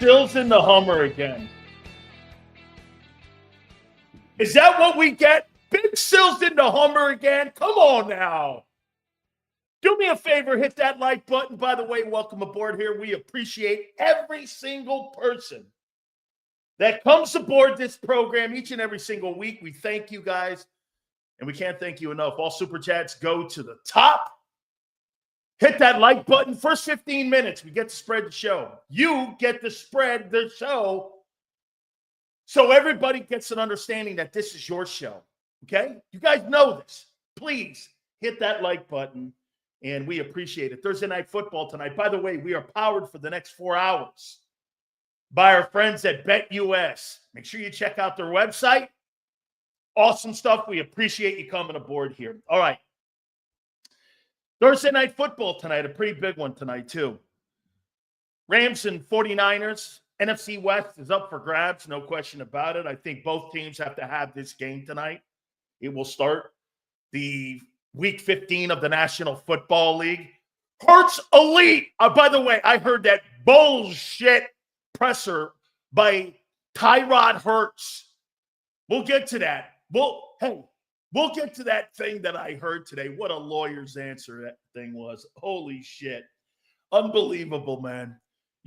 Sills in the Hummer again. Is that what we get? Big Sills in the Hummer again? Come on now. Do me a favor, hit that like button. By the way, welcome aboard here. We appreciate every single person that comes aboard this program each and every single week. We thank you guys, and we can't thank you enough. All Super Chats go to the top. Hit that like button. First 15 minutes, we get to spread the show. You get to spread the show so everybody gets an understanding that this is your show, okay? You guys know this. Please hit that like button, and we appreciate it. Thursday Night Football tonight. By the way, we are powered for the next 4 hours by our friends at BetUS. Make sure you check out their website. Awesome stuff. We appreciate you coming aboard here. All right. Thursday Night Football tonight, a pretty big one tonight, too. Rams and 49ers. NFC West is up for grabs, no question about it. I think both teams have to have this game tonight. It will start the Week 15 of the National Football League. Hurts elite. By the way, I heard that bullshit presser by Tyrod Hurts. We'll get to that. We'll get to that thing that I heard today. What a lawyer's answer that thing was. Holy shit. Unbelievable, man.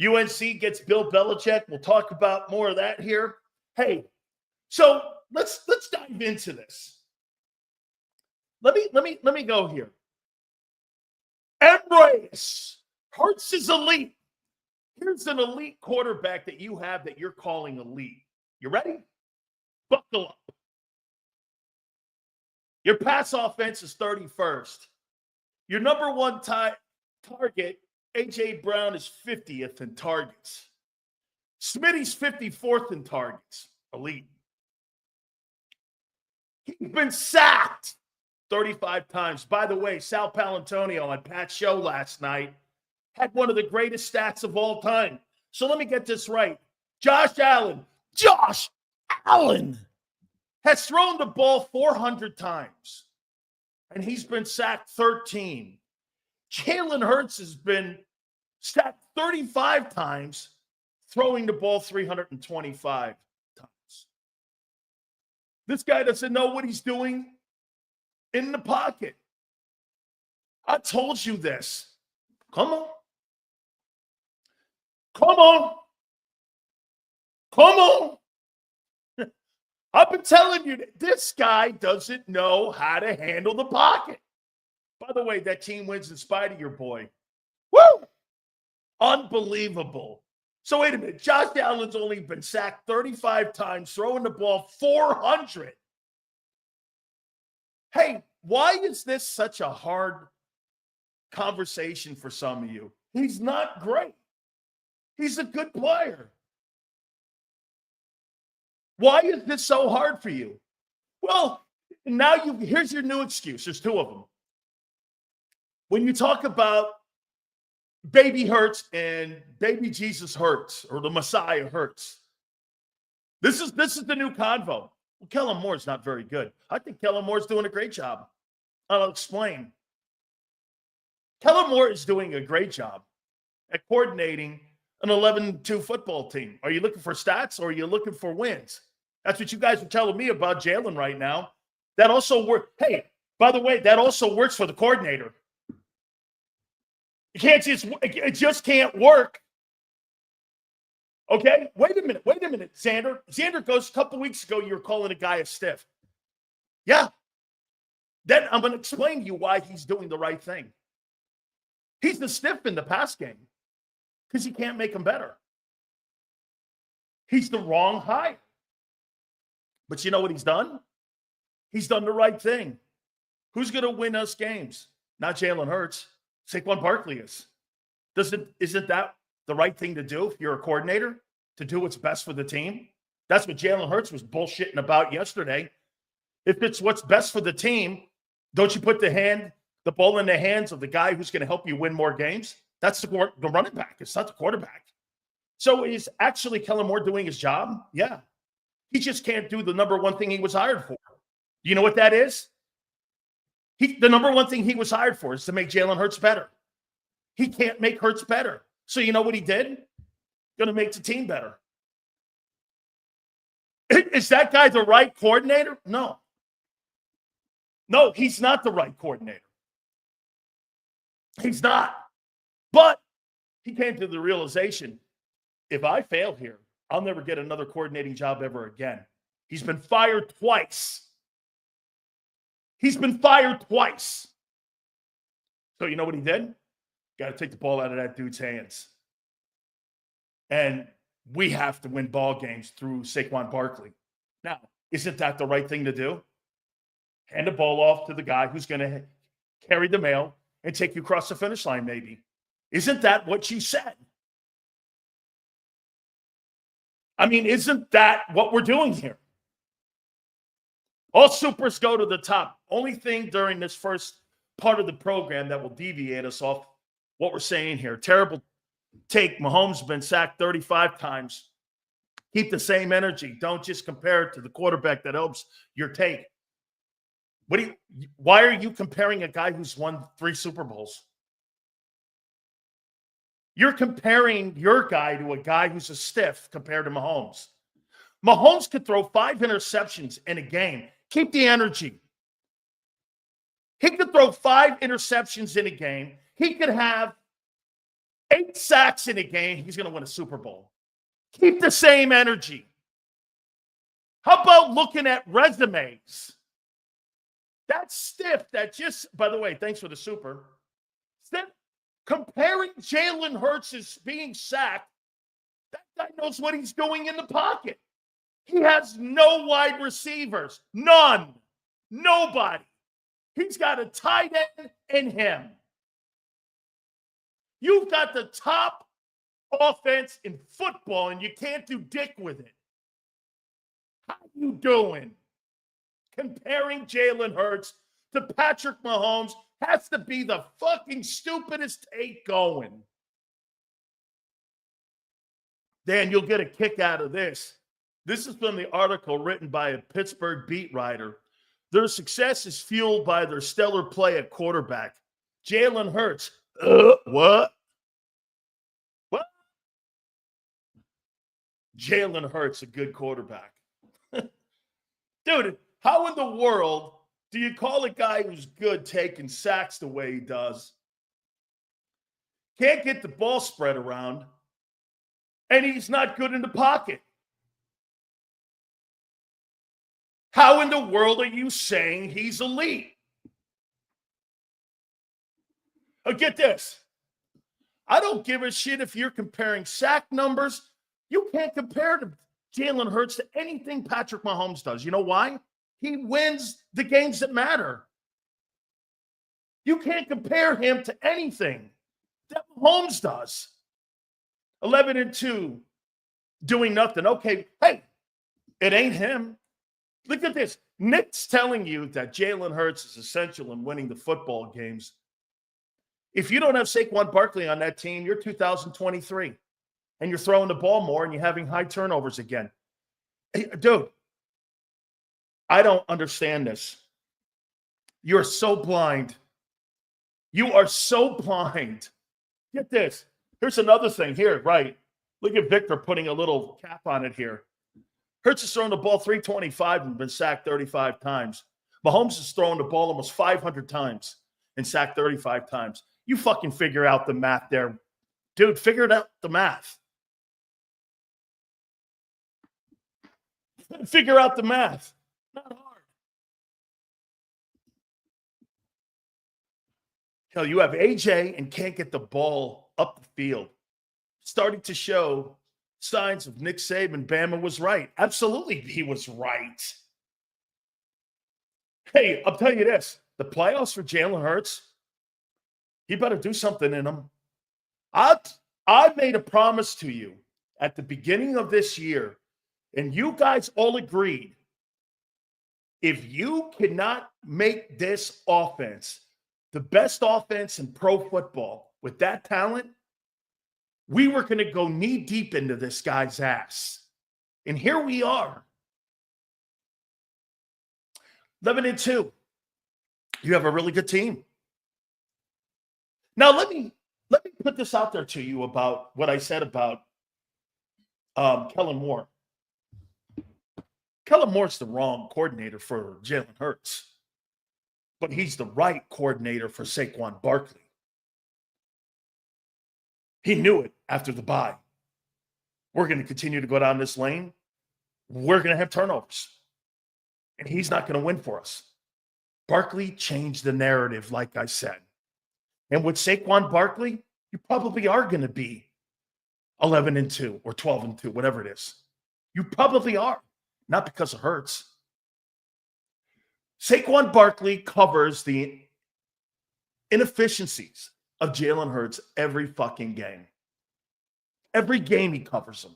UNC gets Bill Belichick. We'll talk about more of that here. Hey, so let's dive into this. Let me go here. Embrace. Hurts is elite. Here's an elite quarterback that you have that you're calling elite. You ready? Buckle up. Your pass offense is 31st. Your number one target, A.J. Brown, is 50th in targets. Smitty's 54th in targets. Elite. He's been sacked 35 times. By the way, Sal Palantonio on Pat's show last night had one of the greatest stats of all time. So let me get this right. Josh Allen has thrown the ball 400 times, and he's been sacked 13. Jalen Hurts has been sacked 35 times, throwing the ball 325 times. This guy doesn't know what he's doing in the pocket. I told you this. Come on. I've been telling you that this guy doesn't know how to handle the pocket. By the way, that team wins in spite of your boy. Woo! Unbelievable. So wait a minute. Josh Allen's only been sacked 35 times, throwing the ball 400. Hey, why is this such a hard conversation for some of you? He's not great. He's a good player. Why is this so hard for you? Well, now here's your new excuse. There's two of them. When you talk about baby Hurts and baby Jesus Hurts, or the Messiah Hurts, this is the new convo. Well, Kellen Moore's not very good. I think Kellen Moore's doing a great job. I'll explain. Kellen Moore is doing a great job at coordinating an 11-2 football team. Are you looking for stats, or are you looking for wins? That's what you guys are telling me about Jalen right now. That also works. Hey, by the way, that also works for the coordinator. It just can't work. Okay? Wait a minute, Zander. Zander goes, a couple weeks ago, you were calling a guy a stiff. Yeah. Then I'm going to explain to you why he's doing the right thing. He's the stiff in the pass game because he can't make them better. He's the wrong hire. But you know what he's done? He's done the right thing. Who's going to win us games? Not Jalen Hurts. Saquon Barkley is. Isn't that the right thing to do if you're a coordinator? To do what's best for the team? That's what Jalen Hurts was bullshitting about yesterday. If it's what's best for the team, don't you put the ball in the hands of the guy who's going to help you win more games? That's the running back. It's not the quarterback. So is actually Kellen Moore doing his job? Yeah. He just can't do the number one thing he was hired for. Do you know what that is? The number one thing he was hired for is to make Jalen Hurts better. He can't make Hurts better. So you know what he did? going to make the team better. Is that guy the right coordinator? No. No, he's not the right coordinator. He's not. But he came to the realization, if I fail here, I'll never get another coordinating job ever again. He's been fired twice. He's been fired twice. So you know what he did? Got to take the ball out of that dude's hands. And we have to win ball games through Saquon Barkley. Now, isn't that the right thing to do? Hand the ball off to the guy who's going to carry the mail and take you across the finish line, maybe. Isn't that what you said? I mean, isn't that what we're doing here? All supers go to the top. Only thing during this first part of the program that will deviate us off what we're saying here. Terrible take. Mahomes has been sacked 35 times. Keep the same energy. Don't just compare it to the quarterback that helps your take. Why are you comparing a guy who's won 3 Super Bowls? You're comparing your guy to a guy who's a stiff compared to Mahomes. Mahomes could throw 5 interceptions in a game. Keep the energy. He could throw 5 interceptions in a game. He could have 8 sacks in a game. He's going to win a Super Bowl. Keep the same energy. How about looking at resumes? That's stiff. That just, by the way, thanks for the super. Stiff. Comparing Jalen Hurts as being sacked, that guy knows what he's doing in the pocket. He has no wide receivers. None. Nobody. He's got a tight end in him. You've got the top offense in football, and you can't do dick with it. How you doing? Comparing Jalen Hurts to Patrick Mahomes has to be the fucking stupidest take going. Dan, you'll get a kick out of this. This is from the article written by a Pittsburgh beat writer. Their success is fueled by their stellar play at quarterback. Jalen Hurts. What? What? Jalen Hurts, a good quarterback. Dude, how in the world do you call a guy who's good taking sacks the way he does? Can't get the ball spread around, and he's not good in the pocket. How in the world are you saying he's elite? Oh, get this. I don't give a shit if you're comparing sack numbers. You can't compare to Jalen Hurts to anything Patrick Mahomes does. You know why? He wins the games that matter. You can't compare him to anything that Mahomes does. 11-2, doing nothing. Okay, hey, it ain't him. Look at this. Nick's telling you that Jalen Hurts is essential in winning the football games. If you don't have Saquon Barkley on that team, you're 2023. And you're throwing the ball more and you're having high turnovers again. Hey, dude, I don't understand this. You're so blind. You are so blind. Get this. Here's another thing here, right? Look at Victor putting a little cap on it here. Hurts has thrown the ball 325 and been sacked 35 times. Mahomes has thrown the ball almost 500 times and sacked 35 times. You fucking figure out the math there. Dude, figure out the math. Figure out the math. Not hard. Hell, you have AJ and can't get the ball up the field. Starting to show signs of Nick Saban. Bama was right. Absolutely, he was right. Hey, I'll tell you this. The playoffs for Jalen Hurts, he better do something in them. I made a promise to you at the beginning of this year, and you guys all agreed, if you cannot make this offense the best offense in pro football with that talent, we were going to go knee deep into this guy's ass. And here we are. 11-2. You have a really good team. Now, let me put this out there to you about what I said about Kellen Moore. Kellen Moore's the wrong coordinator for Jalen Hurts, but he's the right coordinator for Saquon Barkley. He knew it after the bye. We're going to continue to go down this lane. We're going to have turnovers, and he's not going to win for us. Barkley changed the narrative, like I said. And with Saquon Barkley, you probably are going to be 11-2 or 12-2, whatever it is. You probably are, not because of Hurts. Saquon Barkley covers the inefficiencies of Jalen Hurts every fucking game. Every game he covers them.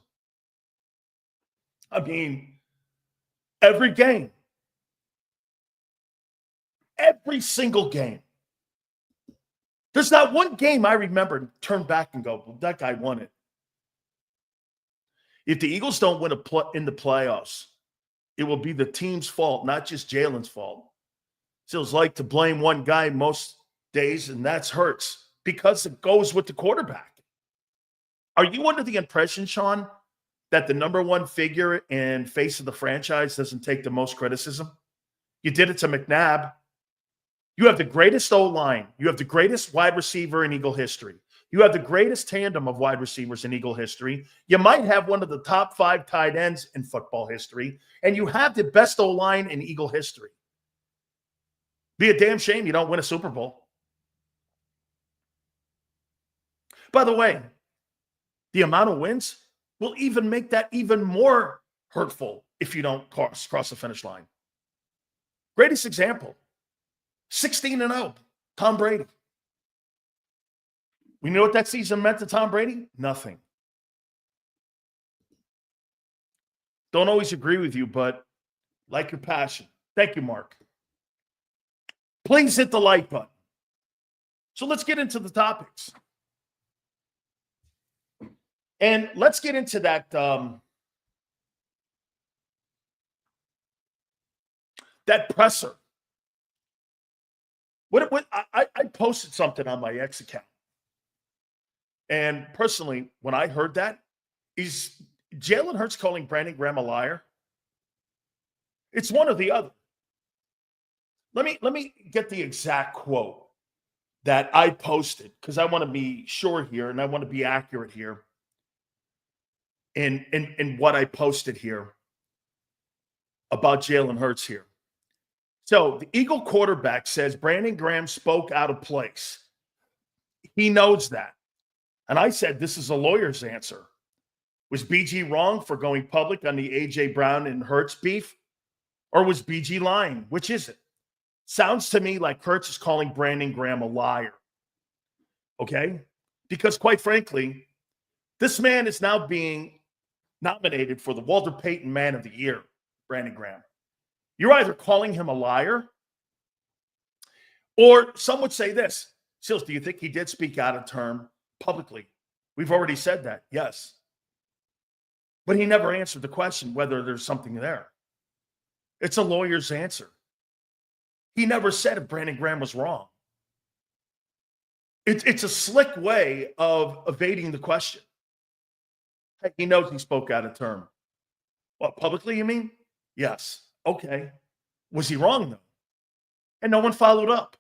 I mean, every game. Every single game. There's not one game I remember turn back and go, well, that guy won it. If the Eagles don't win in the playoffs, it will be the team's fault, not just Jalen's fault. Feels like to blame one guy most days, and that's Hurts, because it goes with the quarterback. Are you under the impression, Sean, that the number one figure and face of the franchise doesn't take the most criticism? You did it to McNabb. You have the greatest O-line. You have the greatest wide receiver in Eagle history. You have the greatest tandem of wide receivers in Eagle history. You might have one of the top 5 tight ends in football history, and you have the best O-line in Eagle history. Be a damn shame you don't win a Super Bowl. By the way, the amount of wins will even make that even more hurtful if you don't cross the finish line. Greatest example, 16-0, Tom Brady. We know what that season meant to Tom Brady? Nothing. Don't always agree with you, but like your passion. Thank you, Mark. Please hit the like button. So let's get into the topics. And let's get into that that presser. I posted something on my X account. And personally, when I heard that, is Jalen Hurts calling Brandon Graham a liar? It's one or the other. Let me get the exact quote that I posted, because I want to be sure here and I want to be accurate here in what I posted here about Jalen Hurts here. So the Eagle quarterback says Brandon Graham spoke out of place. He knows that. And I said, this is a lawyer's answer. Was BG wrong for going public on the A.J. Brown and Hurts beef? Or was BG lying? Which is it? Sounds to me like Hurts is calling Brandon Graham a liar. Okay? Because quite frankly, this man is now being nominated for the Walter Payton Man of the Year, Brandon Graham. You're either calling him a liar, or some would say this. Sills, do you think he did speak out of term publicly? We've already said that, yes. But he never answered the question whether there's something there. It's a lawyer's answer. He never said if Brandon Graham was wrong. It's a slick way of evading the question. He knows he spoke out of term. What, publicly, you mean? Yes. Okay. Was he wrong, though? And no one followed up.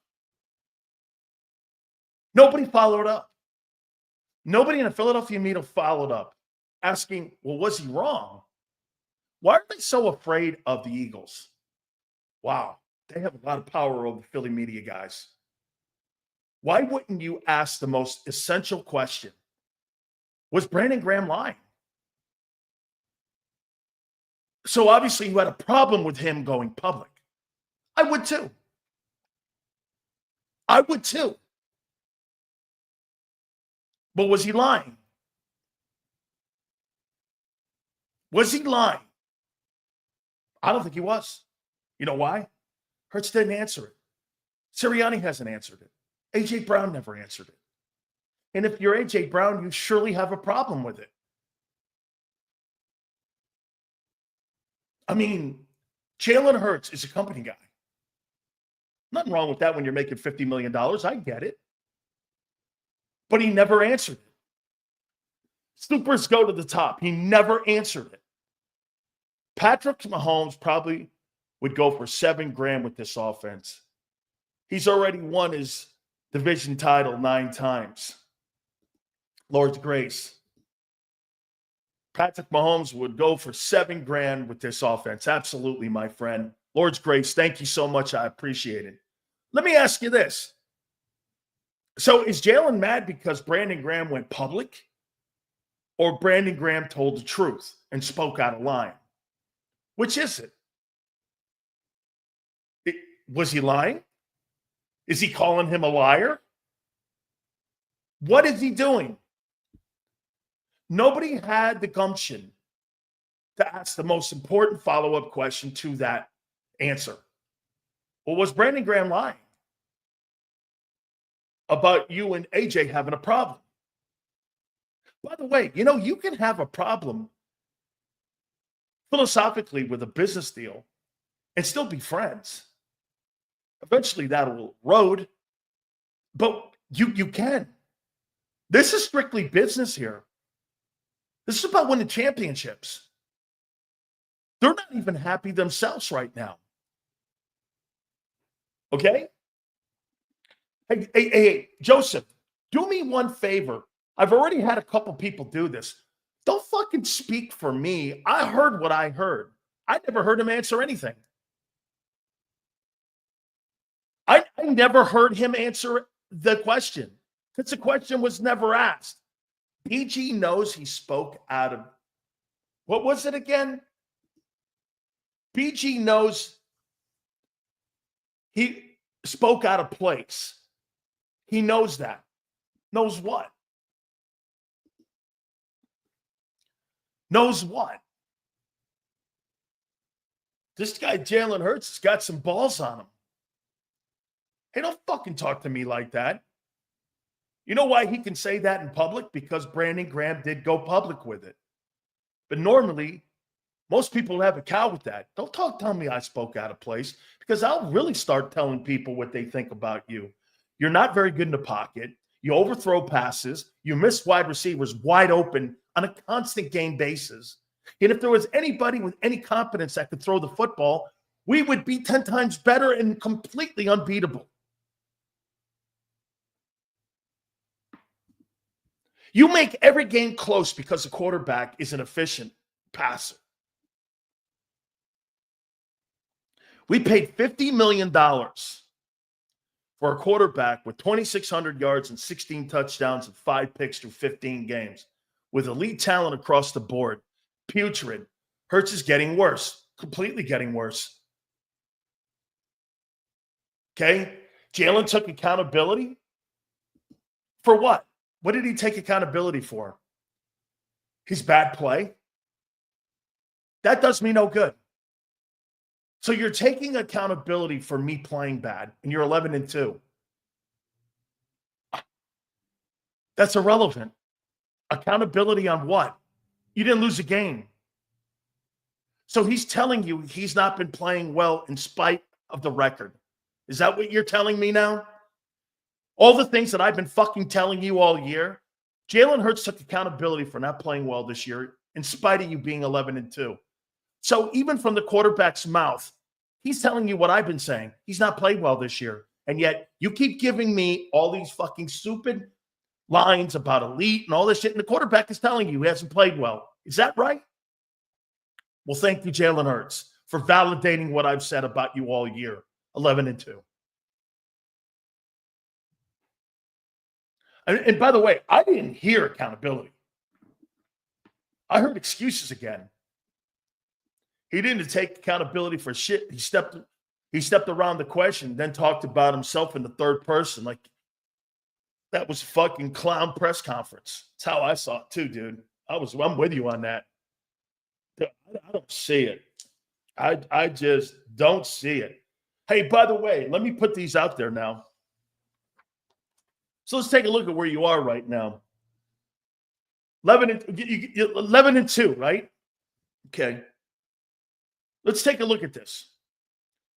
Nobody followed up. Nobody in the Philadelphia media followed up, asking, well, was he wrong? Why are they so afraid of the Eagles? Wow. They have a lot of power over the Philly media, guys. Why wouldn't you ask the most essential question? Was Brandon Graham lying? So obviously you had a problem with him going public. I would too. I would too. But was he lying? Was he lying? I don't think he was. You know why? Hurts didn't answer it. Sirianni hasn't answered it. A.J. Brown never answered it. And if you're A.J. Brown, you surely have a problem with it. I mean, Jalen Hurts is a company guy. Nothing wrong with that when you're making $50 million. I get it. But he never answered it. Supers go to the top. He never answered it. Patrick Mahomes probably would go for $7,000 with this offense. He's already won his division title 9 times. Lord's grace. Patrick Mahomes would go for $7,000 with this offense. Absolutely, my friend. Lord's grace. Thank you so much. I appreciate it. Let me ask you this. So is Jalen mad because Brandon Graham went public? Or Brandon Graham told the truth and spoke out of line? Which is it? Was he lying? Is he calling him a liar? What is he doing? Nobody had the gumption to ask the most important follow-up question to that answer. Well, was Brandon Graham lying about you and AJ having a problem? By the way, you can have a problem philosophically with a business deal and still be friends. Eventually that will erode, but you can. This is strictly business here. This is about winning championships. They're not even happy themselves right now. Okay? Hey, Joseph, do me one favor. I've already had a couple people do this. Don't fucking speak for me. I heard what I heard. I never heard him answer anything. I never heard him answer the question because the question was never asked. BG knows he spoke out of, what was it again? BG knows he spoke out of place. He knows that. Knows what? Knows what? This guy, Jalen Hurts, has got some balls on him. Hey, don't fucking talk to me like that. You know why he can say that in public? Because Brandon Graham did go public with it. But normally, most people have a cow with that. Don't tell me I spoke out of place because I'll really start telling people what they think about you. You're not very good in the pocket. You overthrow passes. You miss wide receivers wide open on a constant game basis. And if there was anybody with any competence that could throw the football, we would be 10 times better and completely unbeatable. You make every game close because the quarterback is an efficient passer. We paid $50 million for a quarterback with 2,600 yards and 16 touchdowns and 5 picks through 15 games with elite talent across the board. Putrid. Hurts is getting worse, completely getting worse. Okay? Jalen took accountability for what? What did he take accountability for? His bad play? That does me no good. So you're taking accountability for me playing bad, and you're 11-2. That's irrelevant. Accountability on what? You didn't lose a game. So he's telling you he's not been playing well in spite of the record. Is that what you're telling me now? All the things that I've been fucking telling you all year, Jalen Hurts took accountability for not playing well this year in spite of you being 11-2. So even from the quarterback's mouth, he's telling you what I've been saying. He's not played well this year. And yet you keep giving me all these fucking stupid lines about elite and all this shit. And the quarterback is telling you he hasn't played well. Is that right? Well, thank you, Jalen Hurts, for validating what I've said about you all year. 11-2. And by the way, I didn't hear accountability. I heard excuses again. He didn't take accountability for shit. He stepped around the question, then talked about himself in the third person. Like that was fucking clown press conference. That's how I saw it too, dude. I'm with you on that. I don't see it. I just don't see it. Hey, by the way, let me put these out there now. So let's take a look at where you are right now. 11-2, right? Okay. Let's take a look at this.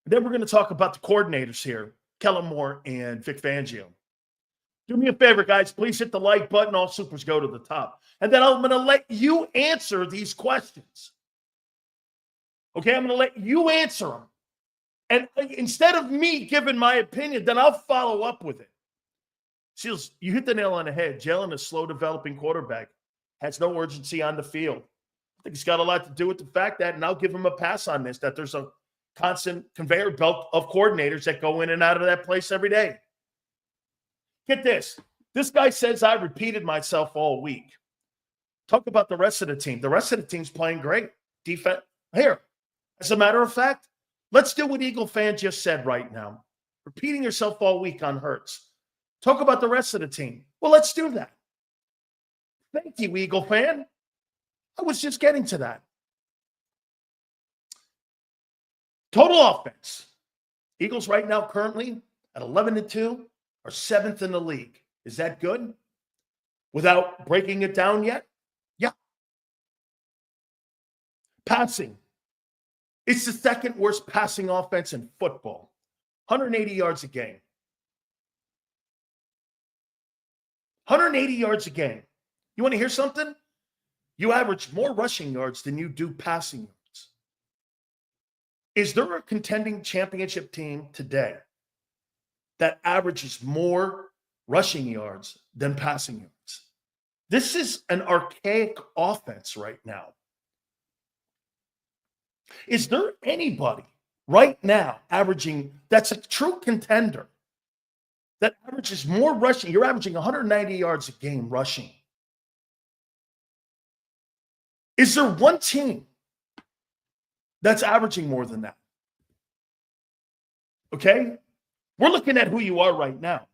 Then we're going to talk about the coordinators here, Kellen Moore and Vic Fangio. Do me a favor, guys. Please hit the like button. All supers go to the top. And then I'm going to let you answer these questions. Okay? I'm going to let you answer them. And instead of me giving my opinion, then I'll follow up with it. Seals, you hit the nail on the head. Jalen, a slow developing quarterback, has no urgency on the field. I think it's got a lot to do with the fact that, and I'll give him a pass on this, that there's a constant conveyor belt of coordinators that go in and out of that place every day. Get this. This guy says I repeated myself all week. Talk about the rest of the team. The rest of the team's playing great. Defense. Here, as a matter of fact, let's do what Eagle fan just said right now. Repeating yourself all week on Hurts. Talk about the rest of the team. Well, let's do that. Thank you, Eagle fan. I was just getting to that. Total offense. Eagles right now currently at 11-2 are 7th in the league. Is that good? Without breaking it down yet? Yeah. Passing. It's the second worst passing offense in football. 180 yards a game. 180 yards a game. You want to hear something? You average more rushing yards than you do passing yards. Is there a contending championship team today that averages more rushing yards than passing yards? This is an archaic offense right now. Is there anybody right now averaging, that's a true contender, that averages more rushing? You're averaging 190 yards a game rushing. Is there one team that's averaging more than that? Okay? We're looking at who you are right now.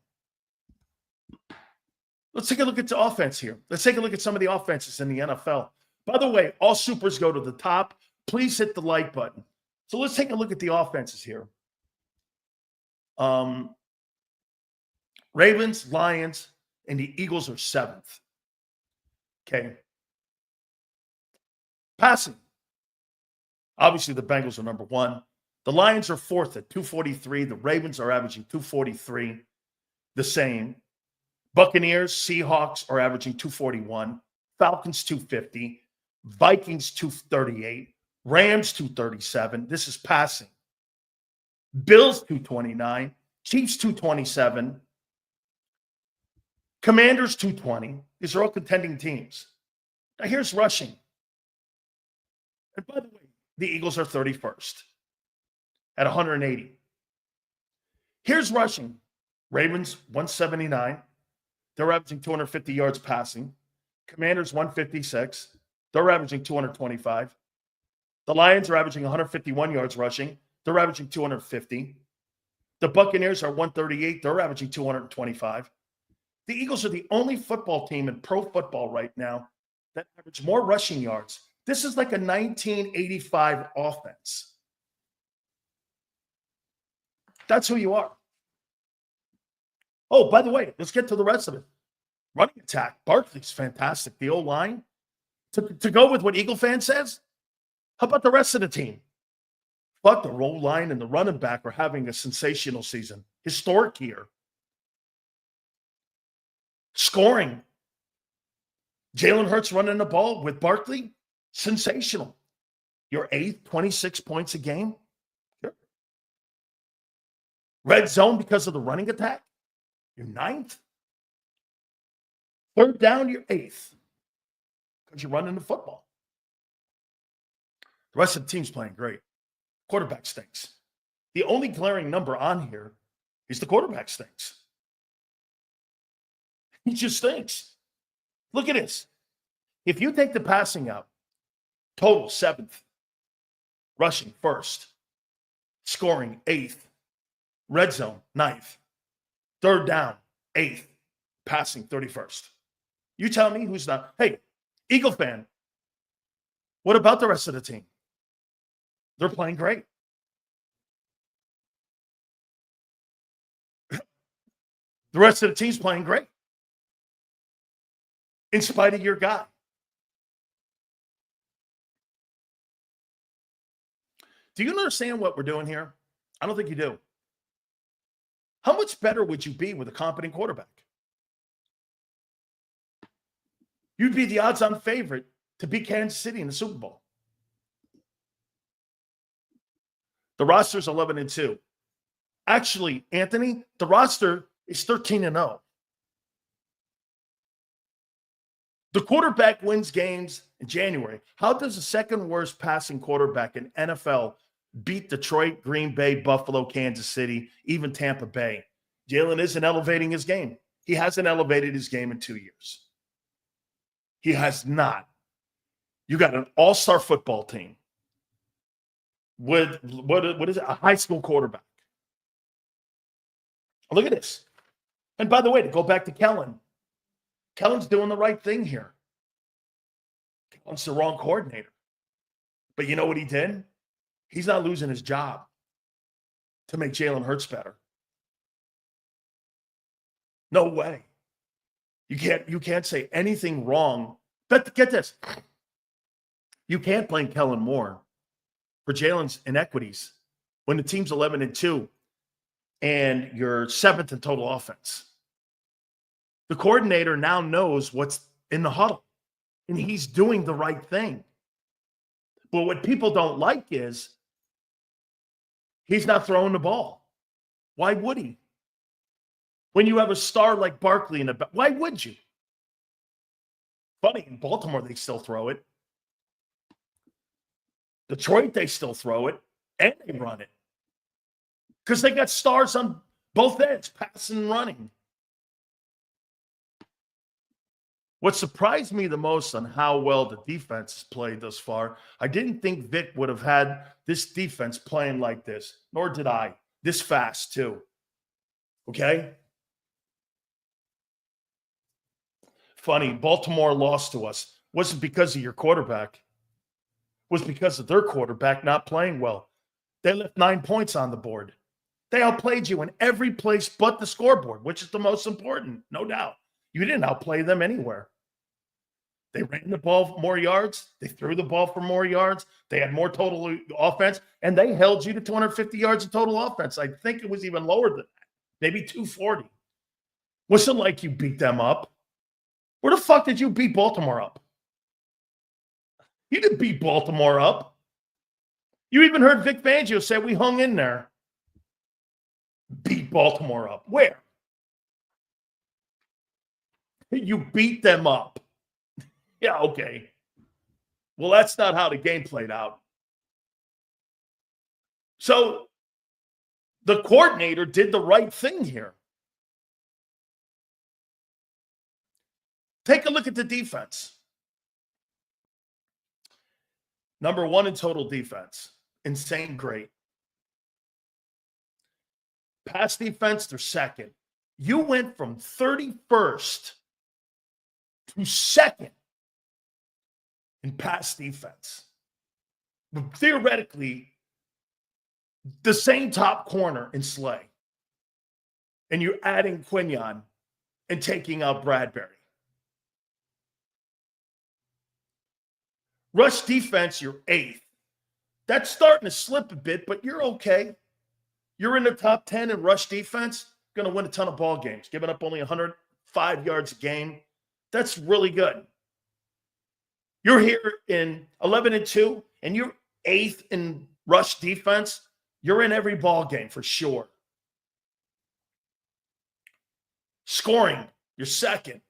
Let's take a look at the offense here. Let's take a look at some of the offenses in the NFL. By the way, all supers go to the top. Please hit the like button. So let's take a look at the offenses here. Ravens, Lions, and the Eagles are 7th. Okay. Passing. Obviously, the Bengals are number 1. The Lions are 4th at 243. The Ravens are averaging 243. The same. Buccaneers, Seahawks are averaging 241. Falcons, 250. Vikings, 238. Rams, 237. This is passing. Bills, 229. Chiefs, 227. Commanders, 220. These are all contending teams. Now, here's rushing. And by the way, the Eagles are 31st at 180. Here's rushing. Ravens, 179. They're averaging 250 yards passing. Commanders, 156. They're averaging 225. The Lions are averaging 151 yards rushing. They're averaging 250. The Buccaneers are 138. They're averaging 225. The Eagles are the only football team in pro football right now that average more rushing yards. This is like a 1985 offense. That's who you are. Oh, by the way, let's get to the rest of it. Running attack. Barkley's fantastic. The O-line. To go with what Eagle fan says, how about the rest of the team? But the roll line and the running back are having a sensational season. Historic year. Scoring. Jalen Hurts running the ball with Barkley. Sensational. You're 8th, 26 points a game. Sure. Red zone because of the running attack. You're 9th. Third down, you're 8th. Because you're running the football. The rest of the team's playing great. Quarterback stinks. The only glaring number on here is the quarterback stinks. He just stinks. Look at this. If you take the passing out, total 7th. Rushing 1st. Scoring 8th. Red zone 9th. Third down 8th. Passing 31st. You tell me who's not. Hey, Eagle fan, what about the rest of the team? They're playing great. The rest of the team's playing great. In spite of your guy. Do you understand what we're doing here? I don't think you do. How much better would you be with a competent quarterback? You'd be the odds-on favorite to beat Kansas City in the Super Bowl. The roster's 11-2. Actually, Anthony, the roster is 13-0. The quarterback wins games in January. How does the second worst passing quarterback in NFL beat Detroit, Green Bay, Buffalo, Kansas City, even Tampa Bay? Jalen isn't elevating his game. He hasn't elevated his game in 2 years. He has not. You got an all-star football team with, what is it, a high school quarterback. Look at this. And by the way, to go back to Kellen, Kellen's doing the right thing here. Kellen's the wrong coordinator. But you know what he did? He's not losing his job to make Jalen Hurts better. No way. You can't say anything wrong. But get this. You can't blame Kellen Moore for Jalen's inequities when the team's 11-2 and you're 7th in total offense. The coordinator now knows what's in the huddle, and he's doing the right thing. But what people don't like is he's not throwing the ball. Why would he? When you have a star like Barkley in the back, why would you? Funny, in Baltimore, they still throw it. Detroit, they still throw it, and they run it. Because they got stars on both ends, passing and running. What surprised me the most on how well the defense has played thus far, I didn't think Vic would have had this defense playing like this, nor did I. This fast, too. Okay? Funny, Baltimore lost to us. Wasn't because of your quarterback. It was because of their quarterback not playing well. They left 9 points on the board. They outplayed you in every place but the scoreboard, which is the most important, no doubt. You didn't outplay them anywhere. They ran the ball for more yards. They threw the ball for more yards. They had more total offense, and they held you to 250 yards of total offense. I think it was even lower than that, maybe 240. Wasn't like you beat them up. Where the fuck did you beat Baltimore up? You didn't beat Baltimore up. You even heard Vic Fangio say we hung in there. Beat Baltimore up. Where? You beat them up. Yeah, okay. Well, that's not how the game played out. So the coordinator did the right thing here. Take a look at the defense. Number 1 in total defense. Insane great. Pass defense, they're second. You went from 31st to 2nd in pass defense. But theoretically, the same top corner in Slay. And you're adding Quinion and taking out Bradbury. Rush defense, you're 8th. That's starting to slip a bit, but you're okay. You're in the top 10 in rush defense, going to win a ton of ball games, giving up only 105 yards a game. That's really good. You're here in 11-2, and you're 8th in rush defense. You're in every ball game for sure. Scoring, you're 2nd.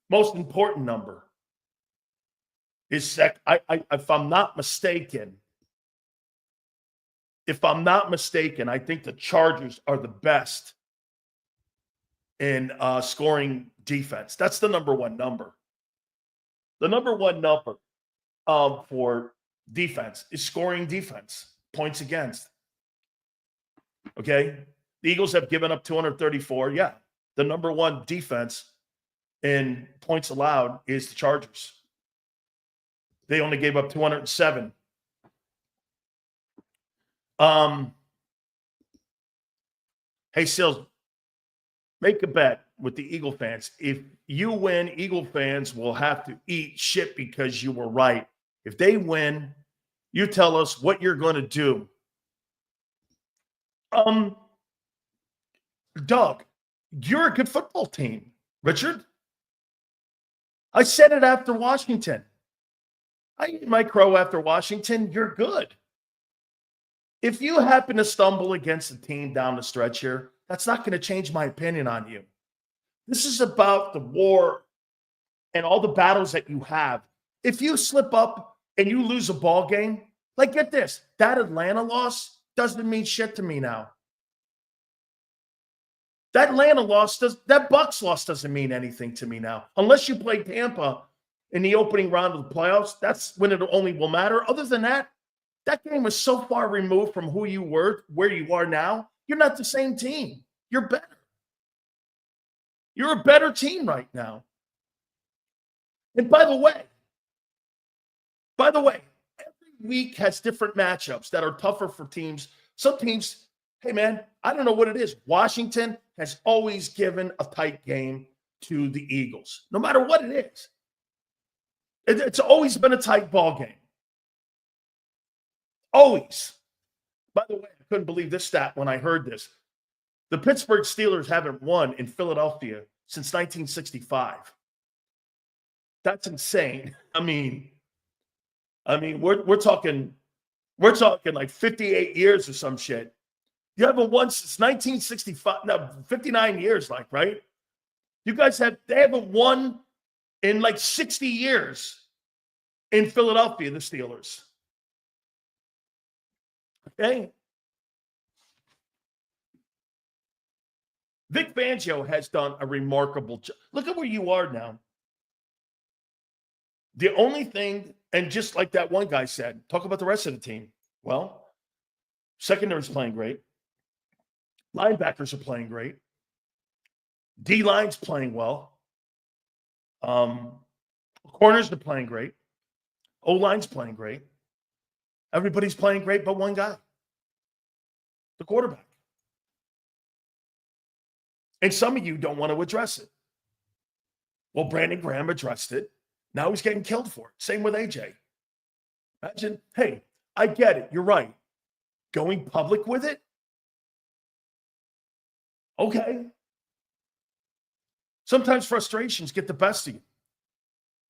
Most important number is if I'm not mistaken, I think the Chargers are the best in scoring defense. That's the number 1 number. The number 1 number for defense is scoring defense, points against. Okay? The Eagles have given up 234. Yeah. The number 1 defense in points allowed is the Chargers. They only gave up 207. Hey, Sills, make a bet with the Eagle fans. If you win, Eagle fans will have to eat shit because you were right. If they win, you tell us what you're going to do. Doug, you're a good football team. Richard? I said it after Washington. I eat my crow after Washington. You're good. If you happen to stumble against a team down the stretch here, that's not going to change my opinion on you. This is about the war and all the battles that you have. If you slip up and you lose a ball game, like get this, that Atlanta loss doesn't mean shit to me now. That Bucks loss doesn't mean anything to me now. Unless you play Tampa in the opening round of the playoffs, that's when it only will matter. Other than that, that game was so far removed from who you were, where you are now. You're not the same team. You're better. You're a better team right now. And by the way, every week has different matchups that are tougher for teams. Some teams, hey man, I don't know what it is. Washington has always given a tight game to the Eagles, no matter what it is. It's always been a tight ball game. Always. By the way, I couldn't believe this stat when I heard this. The Pittsburgh Steelers haven't won in Philadelphia since 1965. That's insane. I mean, we're talking like 58 years or some shit. You haven't won since 1965. No, 59 years, like, right? They haven't won in like 60 years in Philadelphia, the Steelers. Okay. Vic Fangio has done a remarkable job. Look at where you are now. The only thing, and just like that one guy said, talk about the rest of the team. Well, secondary's playing great. Linebackers are playing great. D-line's playing well. Corners are playing great. O-line's playing great. Everybody's playing great but one guy, the quarterback. And some of you don't want to address it. Well, Brandon Graham addressed it. Now he's getting killed for it. Same with AJ. Imagine, hey, I get it. You're right. Going public with it? Okay. Sometimes frustrations get the best of you.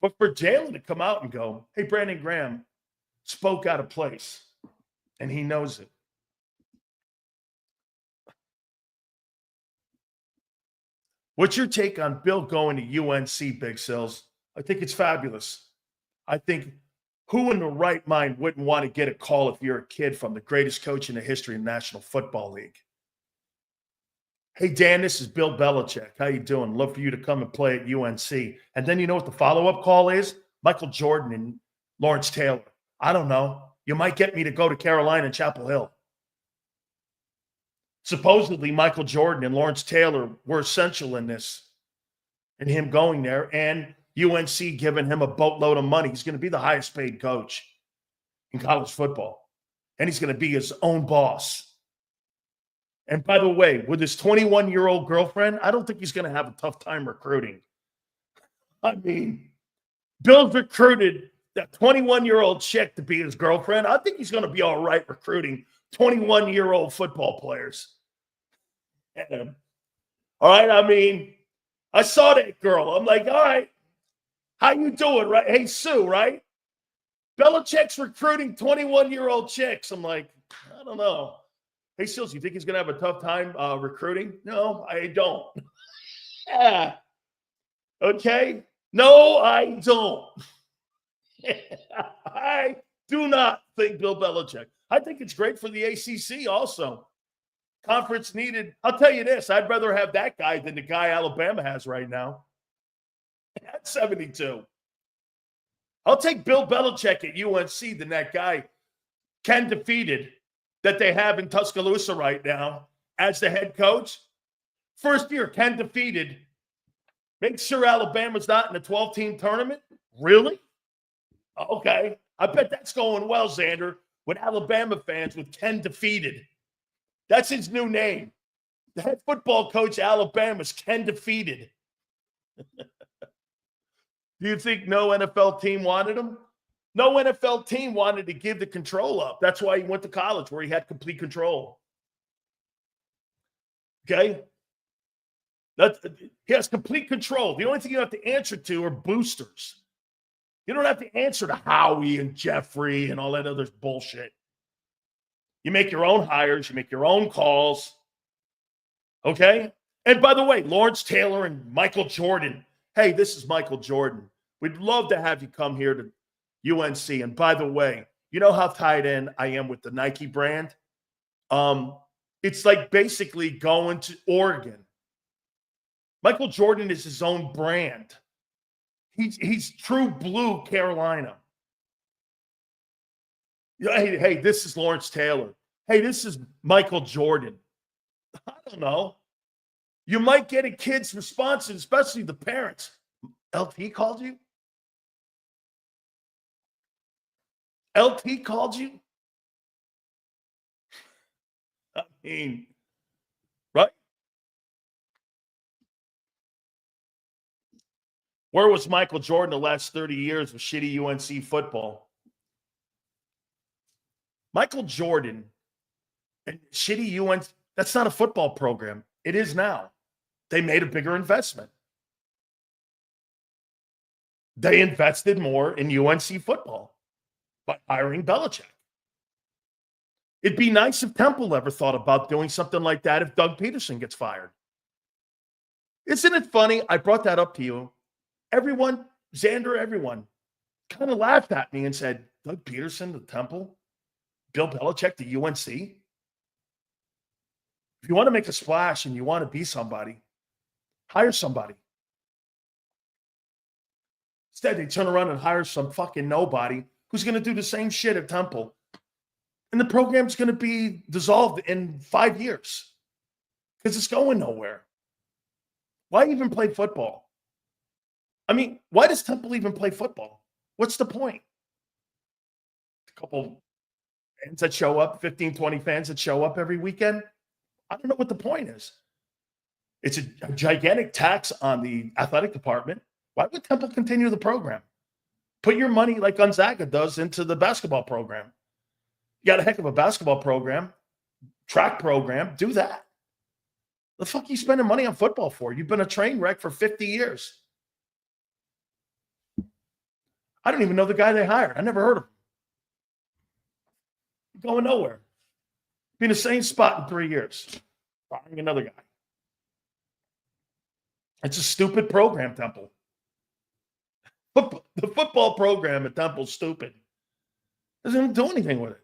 But for Jalen to come out and go, hey, Brandon Graham spoke out of place, and he knows it. What's your take on Bill going to UNC, Big Sills? I think it's fabulous. I think who in the right mind wouldn't want to get a call if you're a kid from the greatest coach in the history of the National Football League? Hey, Dan, this is Bill Belichick. How you doing? Love for you to come and play at UNC. And then you know what the follow-up call is? Michael Jordan and Lawrence Taylor. I don't know. You might get me to go to Carolina and Chapel Hill. Supposedly, Michael Jordan and Lawrence Taylor were essential in this, in him going there, and UNC giving him a boatload of money. He's going to be the highest paid coach in college football, and he's going to be his own boss. And by the way, with his 21-year-old girlfriend, I don't think he's going to have a tough time recruiting. I mean, Bill's recruited that 21-year-old chick to be his girlfriend. I think he's going to be all right recruiting 21-year-old football players. All right, I mean, I saw that girl. I'm like, all right, how you doing, right? Hey, Sue, right? Belichick's recruiting 21-year-old chicks. I'm like, I don't know. Hey, Sills, you think he's going to have a tough time recruiting? No, I don't. Yeah. Okay. No, I don't. I do not think Bill Belichick. I think it's great for the ACC also. Conference needed. I'll tell you this. I'd rather have that guy than the guy Alabama has right now. At 72. I'll take Bill Belichick at UNC than that guy, Ken Defeated, that they have in Tuscaloosa right now as the head coach. First year, Ken Defeated. Make sure Alabama's not in the 12-team tournament? Really? Okay. I bet that's going well, Zander, with Alabama fans with Ken Defeated. That's his new name. The head football coach of Alabama's Ken Defeated. Do you think no NFL team wanted him? No NFL team wanted to give the control up. That's why he went to college, where he had complete control. Okay? He has complete control. The only thing you have to answer to are boosters. You don't have to answer to Howie and Jeffrey and all that other bullshit. You make your own hires. You make your own calls. Okay? And by the way, Lawrence Taylor and Michael Jordan. Hey, this is Michael Jordan. We'd love to have you come here to UNC. And by the way, you know how tied in I am with the Nike brand? It's like basically going to Oregon. Michael Jordan is his own brand. He's true blue Carolina. Hey, this is Lawrence Taylor. Hey, this is Michael Jordan. I don't know. You might get a kid's response, especially the parents. LT called you? LT called you? I mean, right? Where was Michael Jordan the last 30 years of shitty UNC football? Michael Jordan and shitty UNC, that's not a football program. It is now. They made a bigger investment. They invested more in UNC football by hiring Belichick. It'd be nice if Temple ever thought about doing something like that if Doug Peterson gets fired. Isn't it funny? I brought that up to you. Everyone, Zander, everyone, kind of laughed at me and said, Doug Peterson to Temple? Bill Belichick to UNC? If you want to make a splash and you want to be somebody, hire somebody. Instead, they turn around and hire some fucking nobody who's going to do the same shit at Temple. And the program's going to be dissolved in 5 years because it's going nowhere. Why even play football? I mean, why does Temple even play football? What's the point? A couple fans that show up, 15, 20 fans that show up every weekend. I don't know what the point is. It's a gigantic tax on the athletic department. Why would Temple continue the program? Put your money like Gonzaga does into the basketball program. You got a heck of a basketball program, track program. Do that. The fuck are you spending money on football for? You've been a train wreck for 50 years. I don't even know the guy they hired. I never heard of him. Going nowhere. Be in the same spot in 3 years. Hiring another guy. It's a stupid program, Temple. The football program at Temple's stupid. Doesn't do anything with it.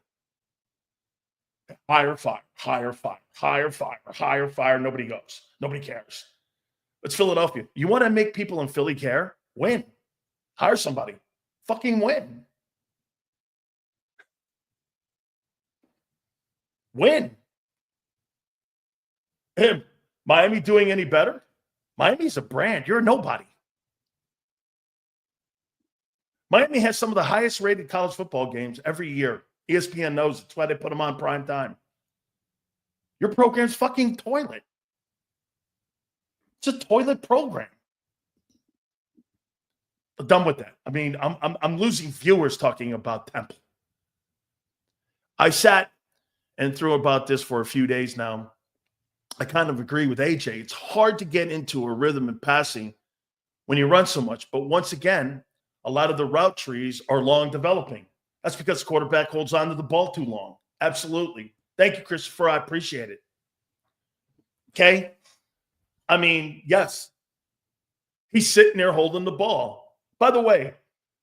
Hire, fire, hire, fire, hire, fire, hire, fire. Nobody goes. Nobody cares. It's Philadelphia. You want to make people in Philly care? Win. Hire somebody. Fucking win. Win. Miami doing any better? Miami's a brand. You're a nobody. Miami has some of the highest rated college football games every year. ESPN knows it's why they put them on prime time. Your program's fucking toilet. It's a toilet program. I'm done with that. I mean, I'm losing viewers talking about Temple. I sat and threw about this for a few days now. I kind of agree with AJ. It's hard to get into a rhythm in passing when you run so much. But once again, a lot of the route trees are long developing. That's because the quarterback holds on to the ball too long. Absolutely. Thank you, Christopher. I appreciate it. Okay? I mean, yes. He's sitting there holding the ball. By the way,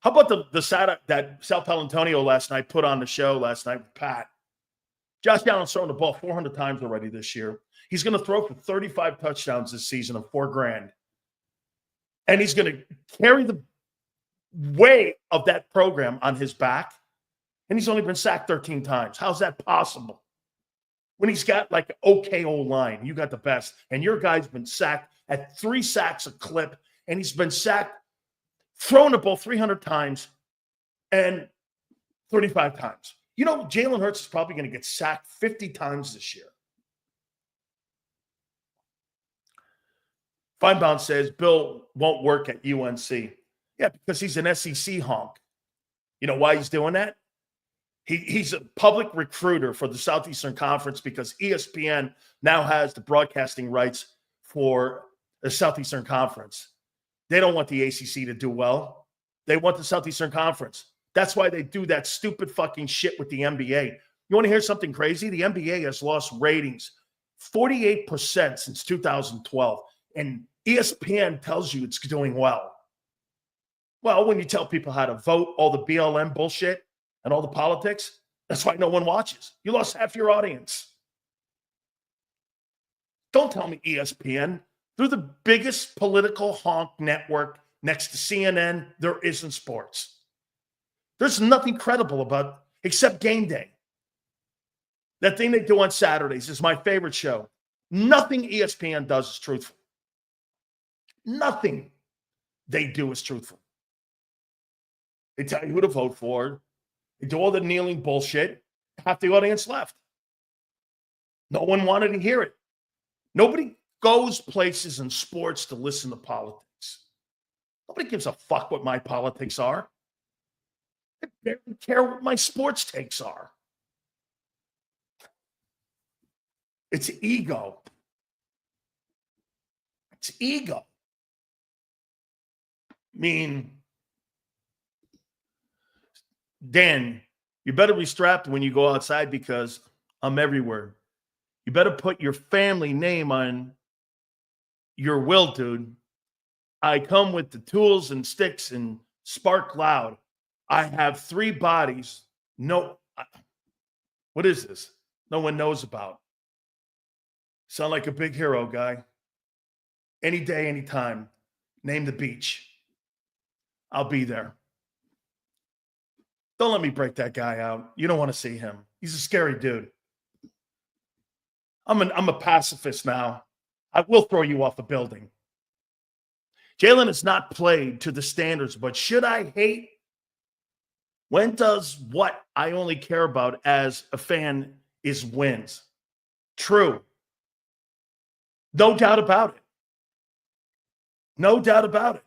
how about the side that Sal Palantonio last night put on the show last night with Pat? Josh Allen's thrown the ball 400 times already this year. He's going to throw for 35 touchdowns this season of $4,000. And he's going to carry the weight of that program on his back. And he's only been sacked 13 times. How's that possible? When he's got like an okay old line, you got the best. And your guy's been sacked at 3 sacks a clip. And he's been sacked, thrown the ball 300 times and 35 times. You know, Jalen Hurts is probably going to get sacked 50 times this year. Feinbaum says Bill won't work at UNC. Yeah, because he's an SEC honk. You know why he's doing that? He's a public recruiter for the Southeastern Conference because ESPN now has the broadcasting rights for the Southeastern Conference. They don't want the ACC to do well. They want the Southeastern Conference. That's why they do that stupid fucking shit with the NBA. You want to hear something crazy? The NBA has lost ratings 48% since 2012, and ESPN tells you it's doing well. Well, when you tell people how to vote, all the BLM bullshit and all the politics, that's why no one watches. You lost half your audience. Don't tell me ESPN. They're the biggest political honk network next to CNN. There isn't sports. There's nothing credible about except Game Day. That thing they do on Saturdays is my favorite show. Nothing ESPN does is truthful. Nothing they do is truthful. They tell you who to vote for. They do all the kneeling bullshit. Half the audience left. No one wanted to hear it. Nobody goes places in sports to listen to politics. Nobody gives a fuck what my politics are. I barely care what my sports takes are. It's ego. It's ego. I mean, Dan, you better be strapped when you go outside because I'm everywhere. You better put your family name on your will, dude. I come with the tools and sticks and spark loud. I have 3 bodies. No, what is this? No one knows about. Sound like a big hero, guy. Any day, anytime. Name the beach. I'll be there. Don't let me break that guy out. You don't want to see him. He's a scary dude. I'm a pacifist now. I will throw you off a building. Jalen has not played to the standards, but should I hate? When does what I only care about as a fan is wins? True. No doubt about it. No doubt about it.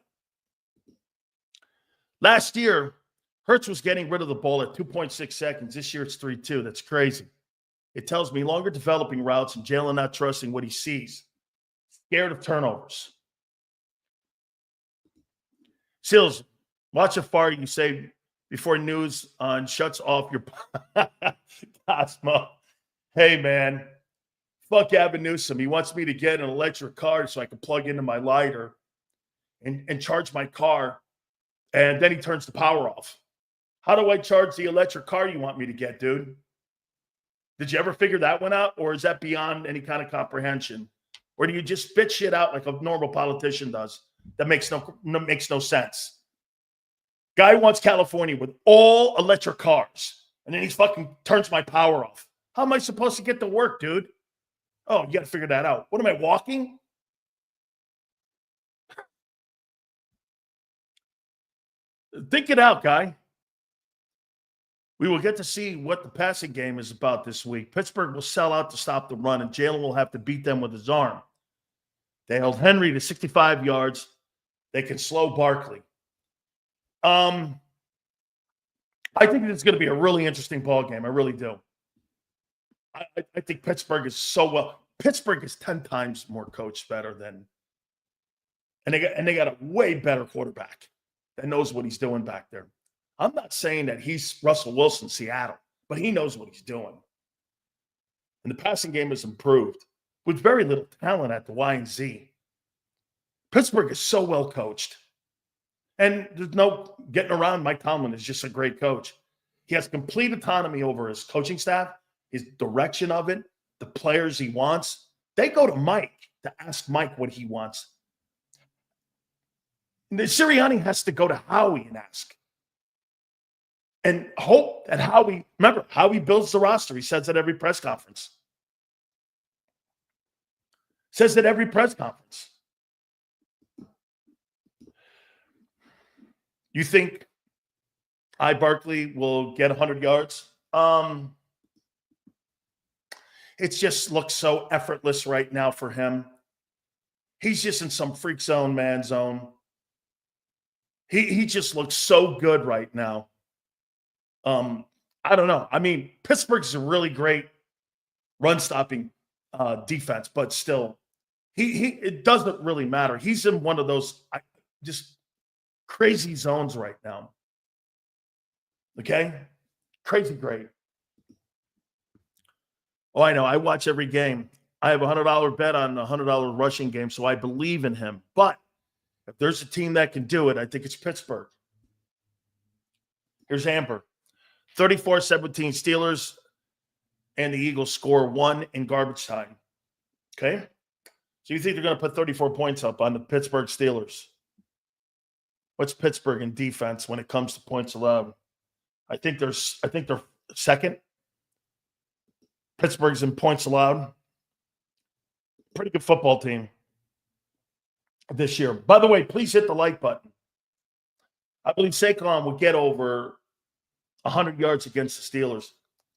Last year, Hurts was getting rid of the ball at 2.6 seconds. This year, it's 3.2. That's crazy. It tells me longer developing routes and Jalen not trusting what he sees. Scared of turnovers. Sills, watch how far you say before news on shuts off your Cosmo. Hey, man. Fuck Gavin Newsom. He wants me to get an electric car so I can plug into my lighter and charge my car. And then he turns the power off. How do I charge the electric car you want me to get, dude? Did you ever figure that one out? Or is that beyond any kind of comprehension? Or do you just spit shit out like a normal politician does? That makes no sense. Guy wants California with all electric cars. And then he fucking turns my power off. How am I supposed to get to work, dude? Oh, you got to figure that out. What am I, walking? Think it out, guy. We will get to see what the passing game is about this week. Pittsburgh will sell out to stop the run, and Jalen will have to beat them with his arm. They held Henry to 65 yards. They can slow Barkley. I think it's going to be a really interesting ball game. I really do. I think Pittsburgh is so well. Pittsburgh is 10 times more coached better than, and they got a way better quarterback that knows what he's doing back there. I'm not saying that he's Russell Wilson, Seattle, but he knows what he's doing. And the passing game has improved with very little talent at the Y and Z. Pittsburgh is so well coached. And there's no getting around. Mike Tomlin is just a great coach. He has complete autonomy over his coaching staff, his direction of it, the players he wants. They go to Mike to ask Mike what he wants. And Sirianni has to go to Howie and ask. And hope that Howie builds the roster. He says at every press conference. Says at every press conference. You think Barkley will get 100 yards? It just looks so effortless right now for him. He's just in some freak zone, man zone. He just looks so good right now. I don't know. I mean, Pittsburgh's a really great run-stopping defense, but still, It doesn't really matter. He's in one of those just crazy zones right now. Okay? Crazy great. Oh, I know. I watch every game. I have a $100 bet on a $100 rushing game, so I believe in him. But if there's a team that can do it, I think it's Pittsburgh. Here's Amber. 34-17 Steelers, and the Eagles score 1 in garbage time. Okay? So you think they're going to put 34 points up on the Pittsburgh Steelers? What's Pittsburgh in defense when it comes to points allowed? I think they're second. Pittsburgh's in points allowed. Pretty good football team this year. By the way, please hit the like button. I believe Saquon will get over 100 yards against the Steelers.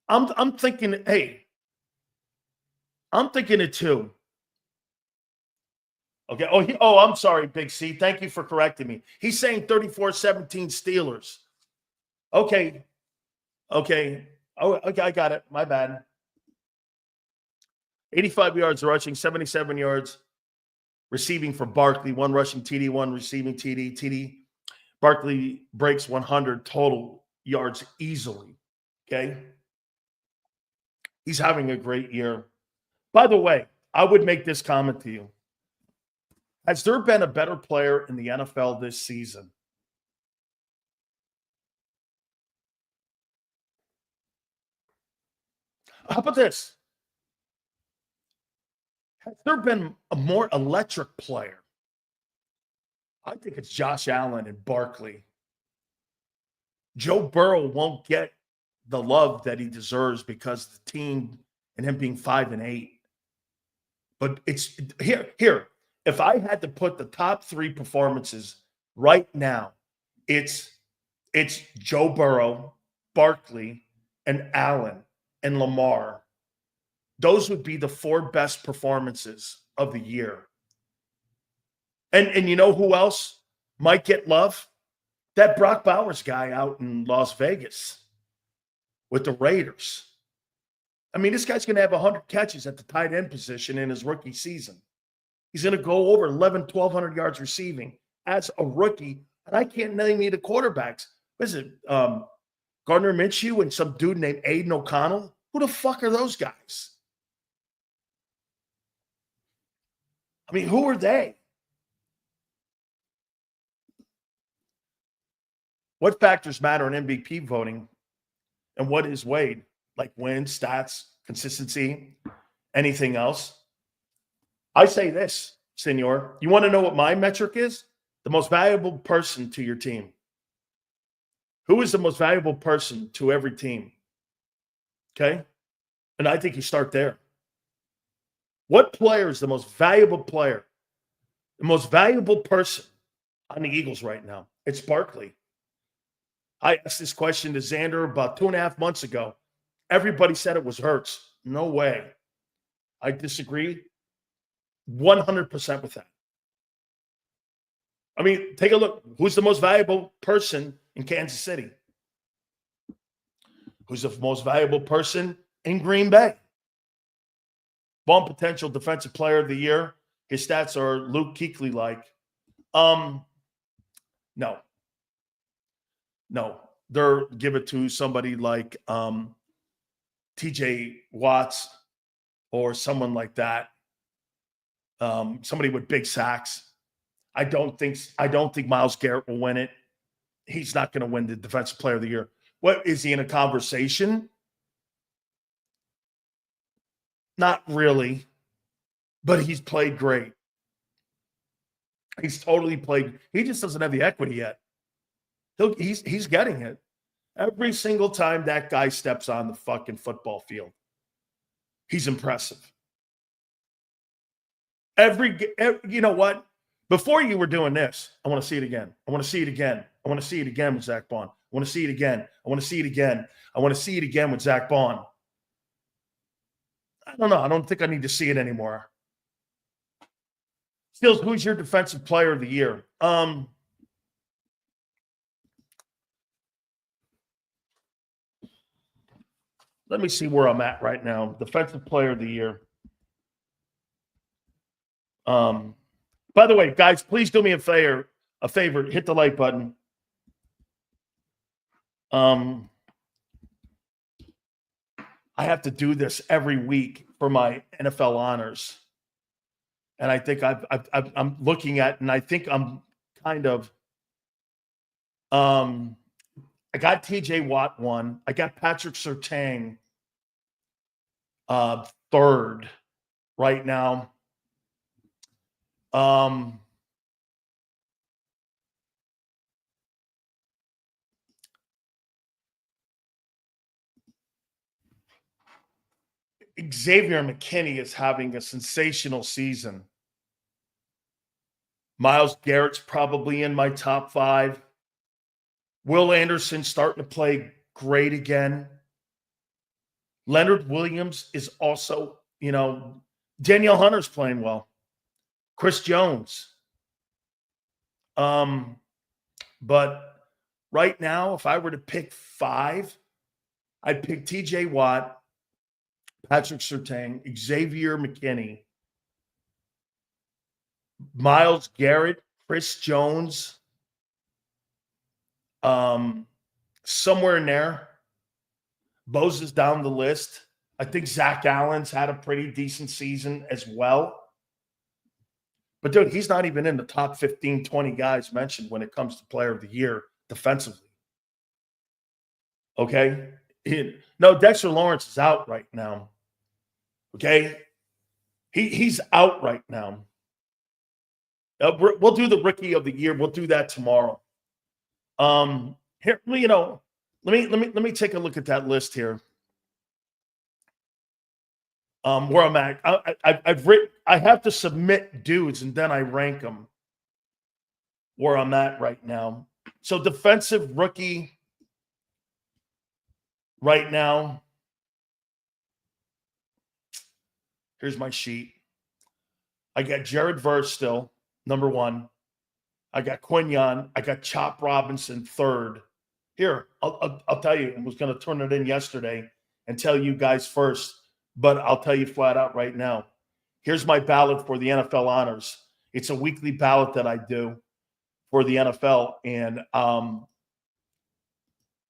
I'm thinking it too. Okay. I'm sorry, Big C. Thank you for correcting me. He's saying 34-17 Steelers. Okay. Oh, okay, I got it. My bad. 85 yards rushing, 77 yards receiving for Barkley. 1 rushing TD, 1 receiving TD. Barkley breaks 100 total yards easily. Okay. He's having a great year. By the way, I would make this comment to you. Has there been a better player in the NFL this season? How about this? Has there been a more electric player? I think it's Josh Allen and Barkley. Joe Burrow won't get the love that he deserves because of the team and him being 5-8. But it's here. If I had to put the top 3 performances right now, it's Joe Burrow, Barkley, and Allen and Lamar. Those would be the 4 best performances of the year. And you know who else might get love? That Brock Bowers guy out in Las Vegas with the Raiders. I mean, this guy's going to have 100 catches at the tight end position in his rookie season. He's going to go over 1,200 yards receiving as a rookie. And I can't name you the quarterbacks. What is it? Gardner Minshew and some dude named Aiden O'Connell? Who the fuck are those guys? I mean, who are they? What factors matter in MVP voting? And what is weighed? Like wins, stats, consistency, anything else? I say this, senor. You want to know what my metric is? The most valuable person to your team. Who is the most valuable person to every team? Okay? And I think you start there. What player is the most valuable player? The most valuable person on the Eagles right now? It's Barkley. I asked this question to Zander about 2.5 months ago. Everybody said it was Hurts. No way. I disagree 100% with that. I mean, take a look. Who's the most valuable person in Kansas City? Who's the most valuable person in Green Bay? One potential defensive player of the year. His stats are Luke Kuechly-like. No. They're give it to somebody like TJ Watts or someone like that. Somebody with big sacks. I don't think Myles Garrett will win it. He's not going to win the defensive player of the year. What is he in a conversation? Not really, but he's played great. He's totally played. He just doesn't have the equity yet. He's getting it. Every single time that guy steps on the fucking football field, he's impressive. You know what? Before you were doing this, I want to see it again. I want to see it again. I want to see it again with Zach Bond. I want to see it again. I want to see it again. I want to see it again with Zach Bond. I don't know. I don't think I need to see it anymore. Stills, who's your defensive player of the year? Let me see where I'm at right now. Defensive player of the year. By the way, guys, please do me a favor. Hit the like button. I have to do this every week for my NFL honors, and I think I'm looking at, and I think I'm kind of. I got T.J. Watt 1. I got Patrick Surtain 3rd right now. Xavier McKinney is having a sensational season. Myles Garrett's probably in my top 5. Will Anderson starting to play great again. Leonard Williams is also, Danielle Hunter's playing well. Chris Jones. But right now, if I were to pick 5, I'd pick T.J. Watt, Patrick Surtain, Xavier McKinney, Myles Garrett, Chris Jones, somewhere in there. Bose is down the list. I think Zach Allen's had a pretty decent season as well. But, dude, he's not even in the top 15, 20 guys mentioned when it comes to player of the year defensively. Okay? No, Dexter Lawrence is out right now. Okay? He's out right now. We'll do the rookie of the year. We'll do that tomorrow. Here, let me take a look at that list here. Where I'm at. I have to submit dudes and then I rank them where I'm at right now. So defensive rookie right now. Here's my sheet. I got Jared Verse still, number 1. I got Quinyon. I got Chop Robinson 3rd. Here, I'll tell you. I was going to turn it in yesterday and tell you guys first, but I'll tell you flat out right now. Here's my ballot for the NFL honors. It's a weekly ballot that I do for the NFL, and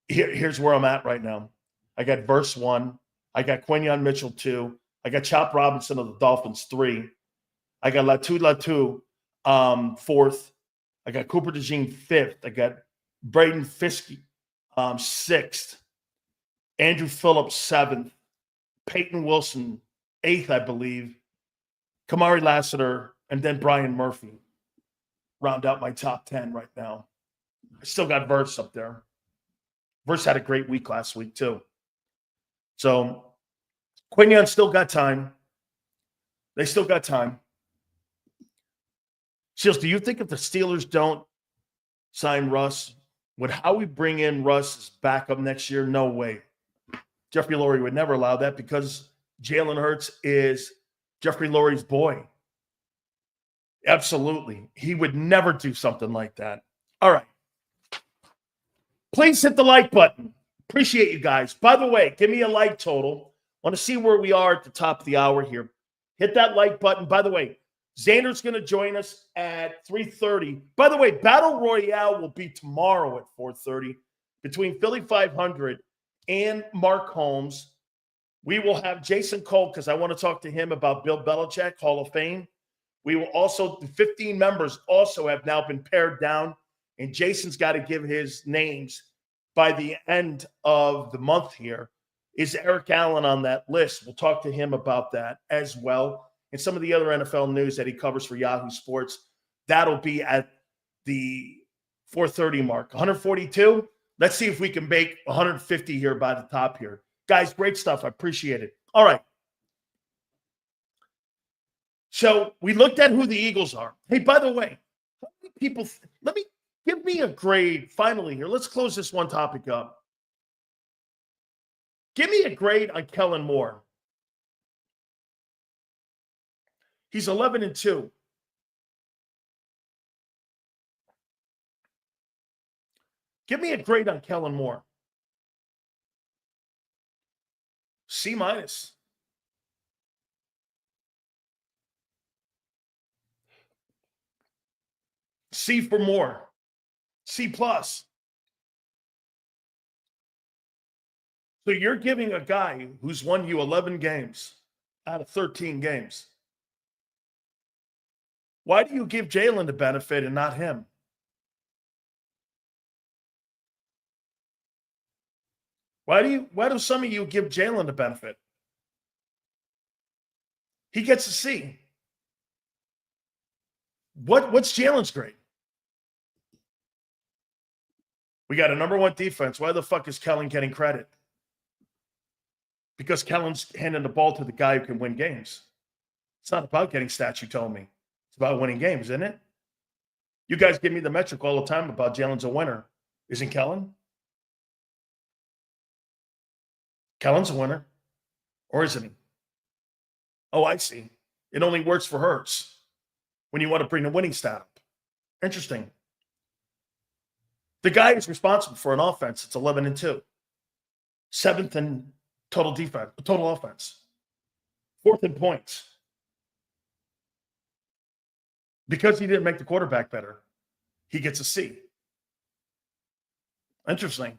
here's where I'm at right now. I got Verse 1. I got Quinyon Mitchell 2. I got Chop Robinson of the Dolphins 3. I got Latu 4th. I got Cooper DeJean 5th. I got Braden Fiske 6th. Andrew Phillips 7th. Peyton Wilson 8th, I believe. Kamari Lassiter, and then Brian Murphy round out my top 10 right now. I still got Verse up there. Verse had a great week last week too. So Quinyon still got time. They still got time. Seals, do you think if the Steelers don't sign Russ, would Howie bring in Russ as backup next year? No way. Jeffrey Lurie would never allow that because Jalen Hurts is Jeffrey Lurie's boy. Absolutely. He would never do something like that. All right. Please hit the like button. Appreciate you guys. By the way, give me a like total. Want to see where we are at the top of the hour here. Hit that like button. By the way, Zander's going to join us at 3:30. By the way, Battle Royale will be tomorrow at 4:30 between Philly 500 and Mark Holmes. We will have Jason Cole because I want to talk to him about Bill Belichick, Hall of Fame. We will also, the 15 members also have now been pared down, and Jason's got to give his names by the end of the month here. Is Eric Allen on that list? We'll talk to him about that as well. And some of the other NFL news that he covers for Yahoo Sports. That'll be at the 4:30 mark. 142. Let's see if we can make 150 here by the top here. Guys, great stuff. I appreciate it. All right. So we looked at who the Eagles are. Hey, by the way, how many people, give me a grade finally here. Let's close this one topic up. Give me a grade on Kellen Moore. He's 11-2. Give me a grade on Kellen Moore. C-. C for more. C plus. So you're giving a guy who's won you 11 games out of 13 games. Why do you give Jalen the benefit and not him? Why do some of you give Jalen the benefit? He gets a C. What's Jalen's grade? We got a number one defense. Why the fuck is Kellen getting credit? Because Kellen's handing the ball to the guy who can win games. It's not about getting stats, you told me. It's about winning games, isn't it? You guys give me the metric all the time about Jalen's a winner. Isn't Kellen? Kellen's a winner. Or isn't he? Oh, I see. It only works for Hurts when you want to bring the winning stat up. Interesting. The guy is responsible for an offense. It's 11-2. 7th in total defense, total offense. 4th in points. Because he didn't make the quarterback better, he gets a C. Interesting.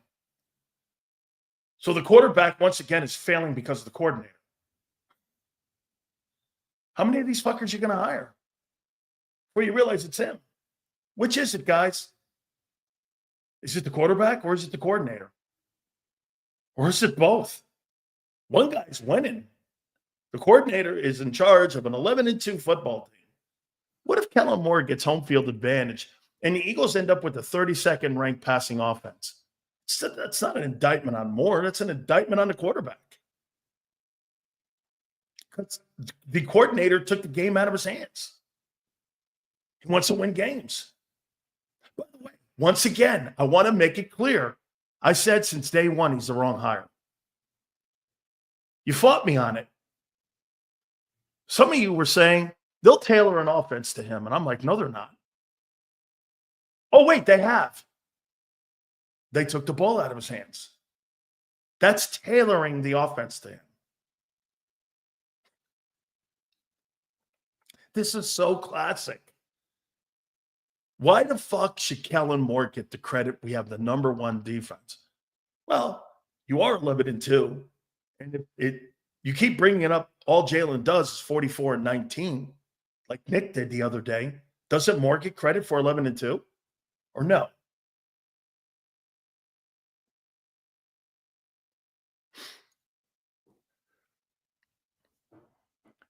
So the quarterback, once again, is failing because of the coordinator. How many of these fuckers are you going to hire? Well, you realize it's him. Which is it, guys? Is it the quarterback or is it the coordinator? Or is it both? One guy's winning. The coordinator is in charge of an 11-2 football team. What if Kellen Moore gets home field advantage and the Eagles end up with the 32nd ranked passing offense? That's not an indictment on Moore. That's an indictment on the quarterback. The coordinator took the game out of his hands. He wants to win games. By the way, once again, I want to make it clear. I said since day one he's the wrong hire. You fought me on it. Some of you were saying they'll tailor an offense to him. And I'm like, no, they're not. Oh, wait, they have. They took the ball out of his hands. That's tailoring the offense to him. This is so classic. Why the fuck should Kellen Moore get the credit? We have the number one defense. Well, you are 11-2. And you keep bringing it up, all Jalen does is 44-19, like Nick did the other day. Doesn't Moore get credit for 11-2? Or no?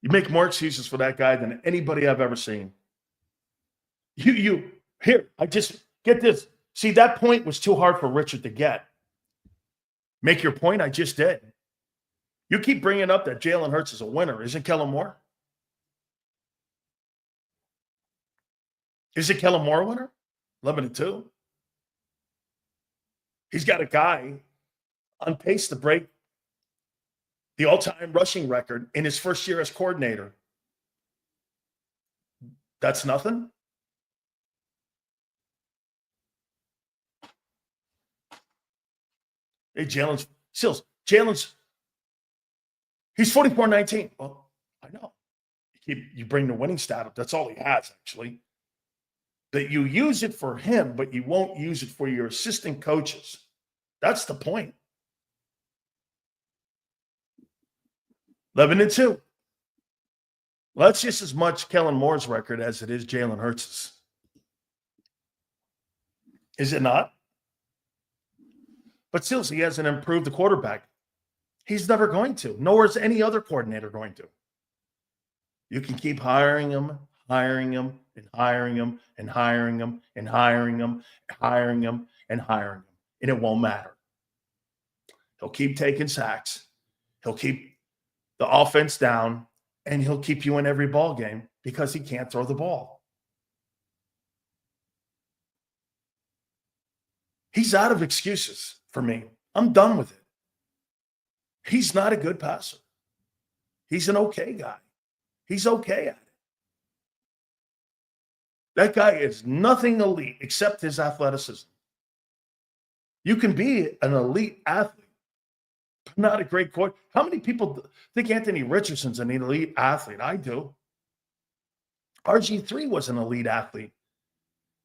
You make more excuses for that guy than anybody I've ever seen. Here, I just get this. See, that point was too hard for Richard to get. Make your point, I just did. You keep bringing up that Jalen Hurts is a winner. Isn't Kellen Moore? Is it Kellen Moore a winner? 11-2. He's got a guy on pace to break the all-time rushing record in his first year as coordinator. That's nothing? Hey, Jalen's he's 44-19. Well, I know. You bring the winning stat up. That's all he has, actually. That you use it for him, but you won't use it for your assistant coaches. That's the point. 11-2. Well, that's just as much Kellen Moore's record as it is Jalen Hurts's. Is it not? But still, he hasn't improved the quarterback. He's never going to. Nor is any other coordinator going to. You can keep hiring him, and hiring him, and hiring him, and hiring him, and hiring him, and hiring him. And it won't matter. He'll keep taking sacks. He'll keep the offense down, and he'll keep you in every ball game because he can't throw the ball. He's out of excuses for me. I'm done with it. He's not a good passer. He's an okay guy. He's okay at it. That guy is nothing elite except his athleticism. You can be an elite athlete, but not a great coach. How many people think Anthony Richardson's an elite athlete? I do. RG3 was an elite athlete.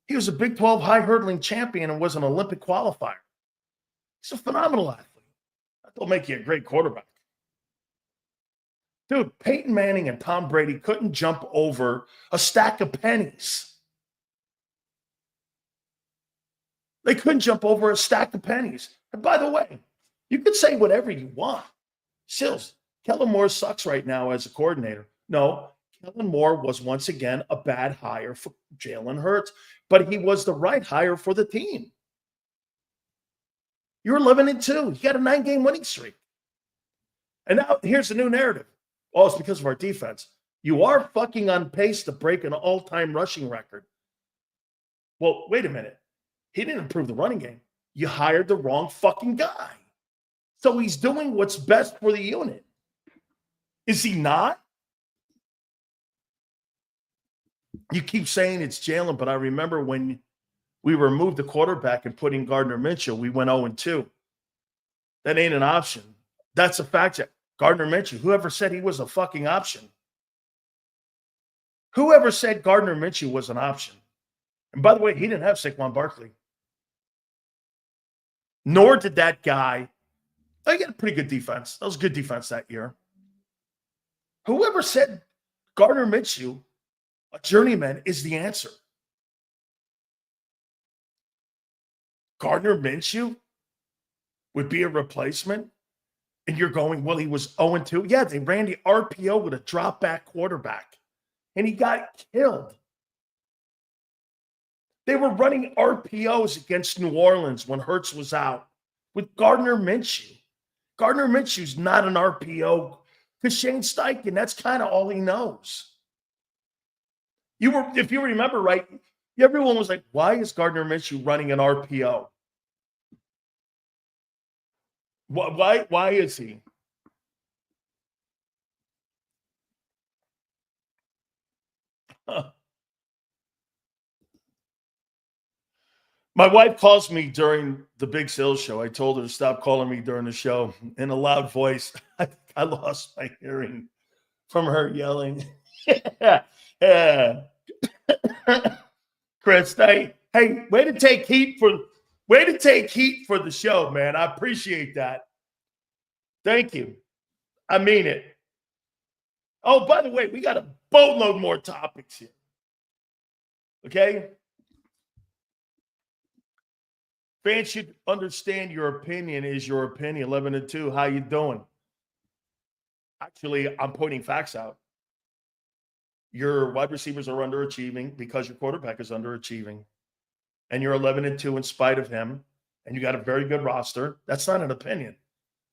He was a Big 12 high hurdling champion and was an Olympic qualifier. He's a phenomenal athlete. That'll make you a great quarterback. Dude, Peyton Manning and Tom Brady couldn't jump over a stack of pennies. They couldn't jump over a stack of pennies. And by the way, you could say whatever you want. Sills, Kellen Moore sucks right now as a coordinator. No, Kellen Moore was once again a bad hire for Jalen Hurts, but he was the right hire for the team. You're 11-2. You got a 9-game winning streak. And now here's the new narrative. Oh, it's because of our defense. You are fucking on pace to break an all-time rushing record. Well, wait a minute. He didn't improve the running game. You hired the wrong fucking guy. So he's doing what's best for the unit. Is he not? You keep saying it's Jalen, but I remember when we removed the quarterback and put in Gardner Minshew, we went 0-2. That ain't an option. That's a fact check. Gardner Minshew, whoever said he was a fucking option? Whoever said Gardner Minshew was an option? And by the way, he didn't have Saquon Barkley. Nor did that guy. They got a pretty good defense. That was good defense that year. Whoever said Gardner Minshew, a journeyman, is the answer? Gardner Minshew would be a replacement? And you're going, well, he was 0-2. Yeah, they ran the RPO with a drop-back quarterback. And he got killed. They were running RPOs against New Orleans when Hurts was out with Gardner Minshew. Gardner Minshew's not an RPO because Shane Steichen, that's kind of all he knows. If you remember right, everyone was like, why is Gardner Minshew running an RPO? Why is he? My wife calls me during the Big Sales show. I told her to stop calling me during the show in a loud voice. I lost my hearing from her yelling. Yeah. Chris, hey, way to take heat for the show, man. I appreciate that. Thank you. I mean it. Oh, by the way, we got a boatload more topics here. Okay? Fans should understand your opinion is your opinion. 11-2. How you doing? Actually, I'm pointing facts out. Your wide receivers are underachieving because your quarterback is underachieving. And you're 11-2 in spite of him. And you got a very good roster. That's not an opinion.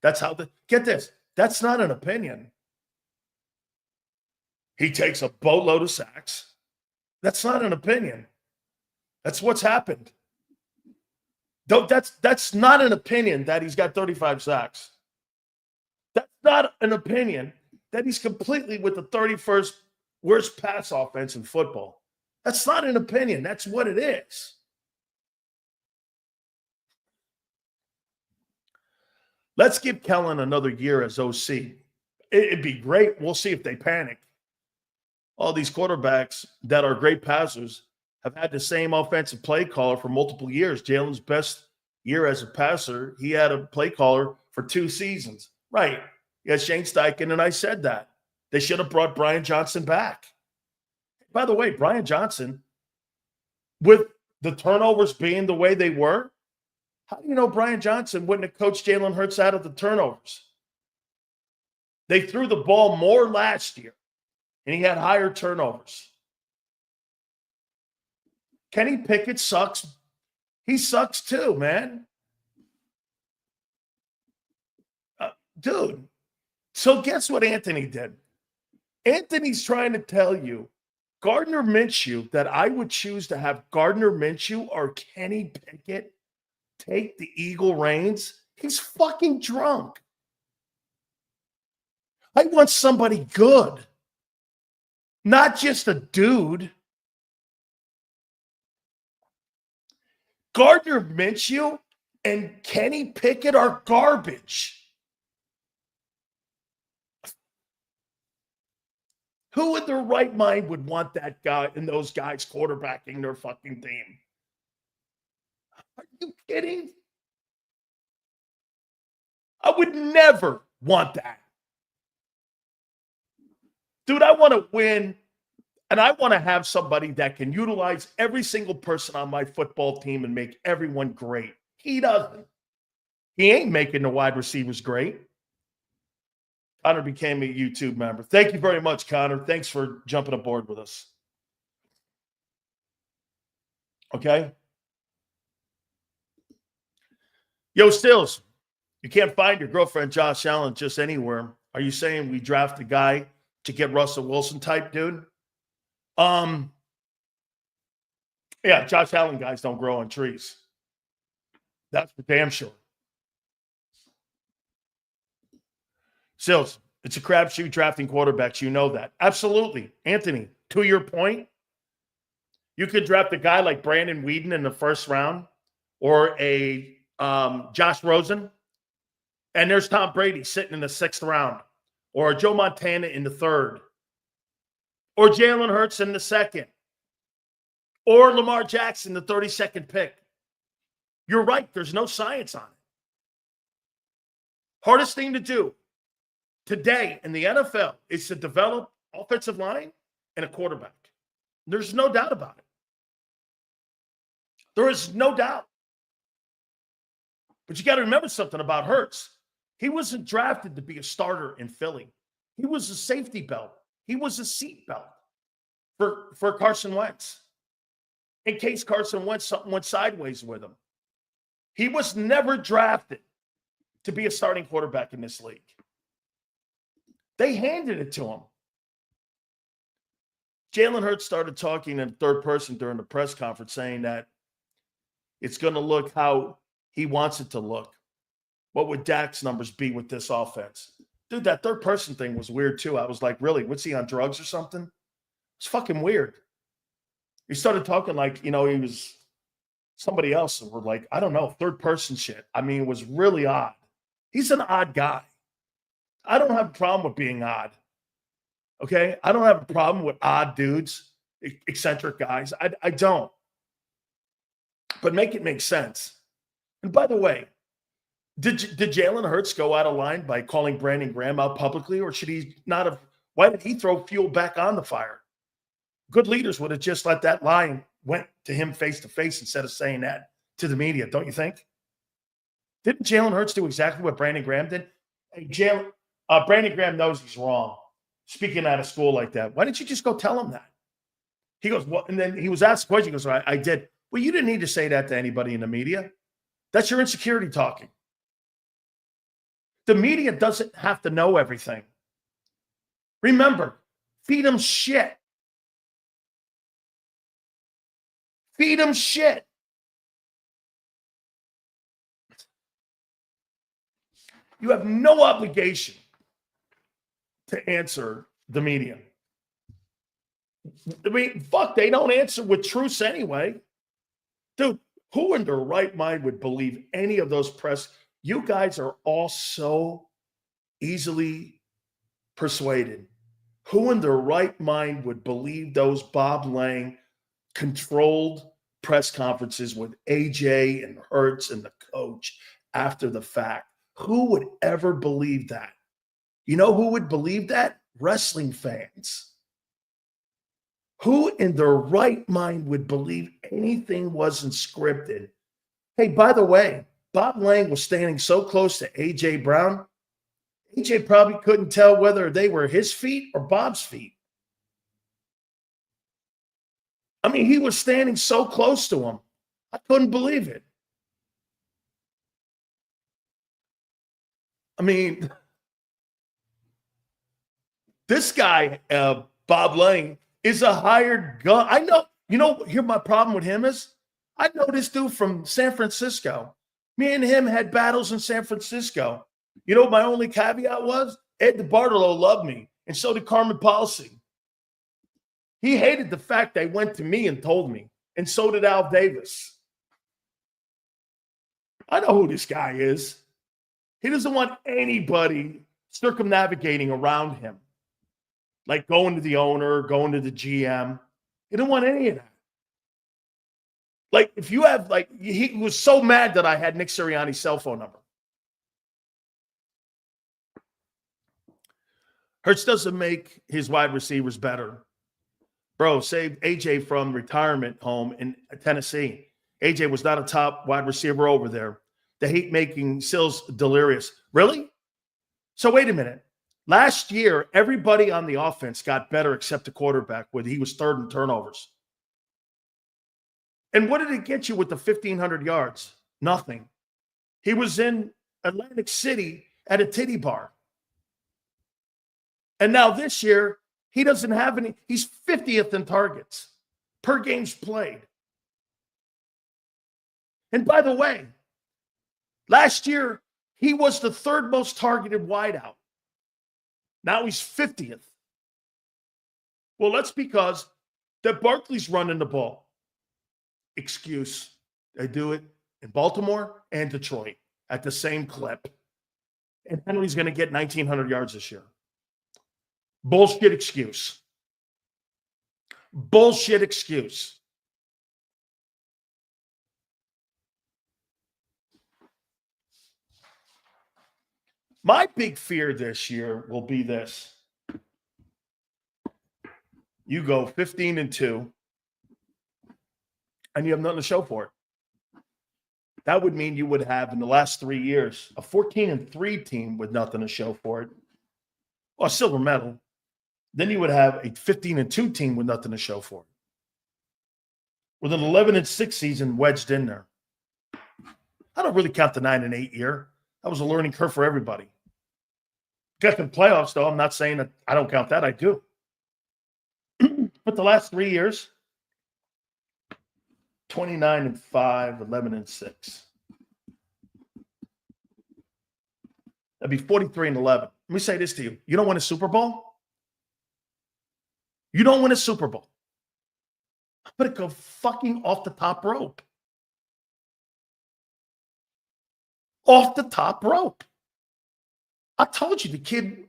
That's how get this. That's not an opinion. He takes a boatload of sacks. That's not an opinion. That's what's happened. That's not an opinion that he's got 35 sacks. That's not an opinion that he's completely with the 31st worst pass offense in football. That's not an opinion. That's what it is. Let's give Kellen another year as OC. It'd be great. We'll see if they panic. All these quarterbacks that are great passers have had the same offensive play caller for multiple years. Jalen's best year as a passer, he had a play caller for 2 seasons. Right. Yeah, Shane Steichen, and I said that. They should have brought Brian Johnson back. By the way, Brian Johnson, with the turnovers being the way they were, how do you know Brian Johnson wouldn't have coached Jalen Hurts out of the turnovers? They threw the ball more last year, and he had higher turnovers. Kenny Pickett sucks. He sucks too, man. Dude, so guess what Anthony did? Anthony's trying to tell you, Gardner Minshew, that I would choose to have Gardner Minshew or Kenny Pickett take the Eagle reins. He's fucking drunk. I want somebody good, not just a dude. Gardner Minshew and Kenny Pickett are garbage. Who in their right mind would want that guy and those guys quarterbacking their fucking team? Are you kidding? I would never want that. Dude, I want to win, and I want to have somebody that can utilize every single person on my football team and make everyone great. He doesn't. He ain't making the wide receivers great. Connor became a YouTube member. Thank you very much, Connor. Thanks for jumping aboard with us. Okay? Yo, Stills, you can't find your girlfriend, Josh Allen, just anywhere. Are you saying we draft a guy to get Russell Wilson type, dude? Yeah, Josh Allen guys don't grow on trees. That's for damn sure. Sills, it's a crapshoot drafting quarterbacks. You know that. Absolutely. Anthony, to your point, you could draft a guy like Brandon Weeden in the first round or a Josh Rosen, and there's Tom Brady sitting in the sixth round, or Joe Montana in the third, or Jalen Hurts in the second, or Lamar Jackson, the 32nd pick. You're right. There's no science on it. Hardest thing to do today in the NFL is to develop offensive line and a quarterback. There's no doubt about it. There is no doubt. But you got to remember something about Hurts. He wasn't drafted to be a starter in Philly. He was a safety belt. He was a seat belt for Carson Wentz. In case Carson Wentz, something went sideways with him. He was never drafted to be a starting quarterback in this league. They handed it to him. Jalen Hurts started talking in third person during the press conference, saying that it's going to look how he wants it to look. What would Dak's numbers be with this offense? Dude, that third person thing was weird too. I was like, really? What's he on drugs or something? It's fucking weird. He started talking like, he was somebody else. And we're like, I don't know, third person shit. I mean, it was really odd. He's an odd guy. I don't have a problem with being odd. Okay? I don't have a problem with odd dudes, eccentric guys. I don't. But make it make sense. And by the way, did Jalen Hurts go out of line by calling Brandon Graham out publicly, or should he not have? Why did he throw fuel back on the fire? Good leaders would have just let that line went to him face to face instead of saying that to the media, don't you think? Didn't Jalen Hurts do exactly what Brandon Graham did? Hey, Brandon Graham knows he's wrong. Speaking out of school like that. Why didn't you just go tell him that? He goes, well, and then he was asked a question. He goes, I did. Well, you didn't need to say that to anybody in the media. That's your insecurity talking. The media doesn't have to know everything. Remember, feed them shit. Feed them shit. You have no obligation to answer the media. I mean, fuck, they don't answer with truths anyway. Dude, who in their right mind would believe any of those press? You guys are all so easily persuaded. Who in their right mind would believe those Bob Lang controlled press conferences with AJ and Hurts and the coach after the fact? Who would ever believe that? You know who would believe that? Wrestling fans. Who in their right mind would believe anything wasn't scripted? Hey, by the way, Bob Lang was standing so close to A.J. Brown, A.J. probably couldn't tell whether they were his feet or Bob's feet. I mean, he was standing so close to him. I couldn't believe it. I mean, this guy, Bob Lang, is a hired gun. I know, here my problem with him is, I know this dude from San Francisco. Me and him had battles in San Francisco. You know what my only caveat was? Ed DeBartolo loved me, and so did Carmen Policy. He hated the fact they went to me and told me, and so did Al Davis. I know who this guy is. He doesn't want anybody circumnavigating around him, like going to the owner, going to the GM. He didn't want any of that. Like, if you have, like, he was so mad that I had Nick Sirianni's cell phone number. Hurts doesn't make his wide receivers better. Bro, saved AJ from retirement home in Tennessee. AJ was not a top wide receiver over there. They hate making Sills delirious. Really? So wait a minute. Last year, everybody on the offense got better except the quarterback, where he was third in turnovers. And what did it get you with the 1,500 yards? Nothing. He was in Atlantic City at a titty bar. And now this year, he doesn't have any. He's 50th in targets per games played. And by the way, last year, he was the third most targeted wideout. Now he's 50th. Well, that's because that Barkley's running the ball. Excuse. They do it in Baltimore and Detroit at the same clip. And Henry's going to get 1,900 yards this year. Bullshit excuse. Bullshit excuse. My big fear this year will be this. You go 15-2, and you have nothing to show for it. That would mean you would have, in the last 3 years, a 14-3 team with nothing to show for it. Or a silver medal. Then you would have a 15-2 team with nothing to show for it. With an 11-6 season wedged in there. I don't really count the 9-8 year. That was a learning curve for everybody. Got to the playoffs, though. I'm not saying that I don't count that. I do. But the last 3 years, 29-5, 11-6. That'd be 43-11. Let me say this to you. You don't win a Super Bowl? You don't win a Super Bowl. I'm going to go fucking off the top rope. Off the top rope. I told you the kid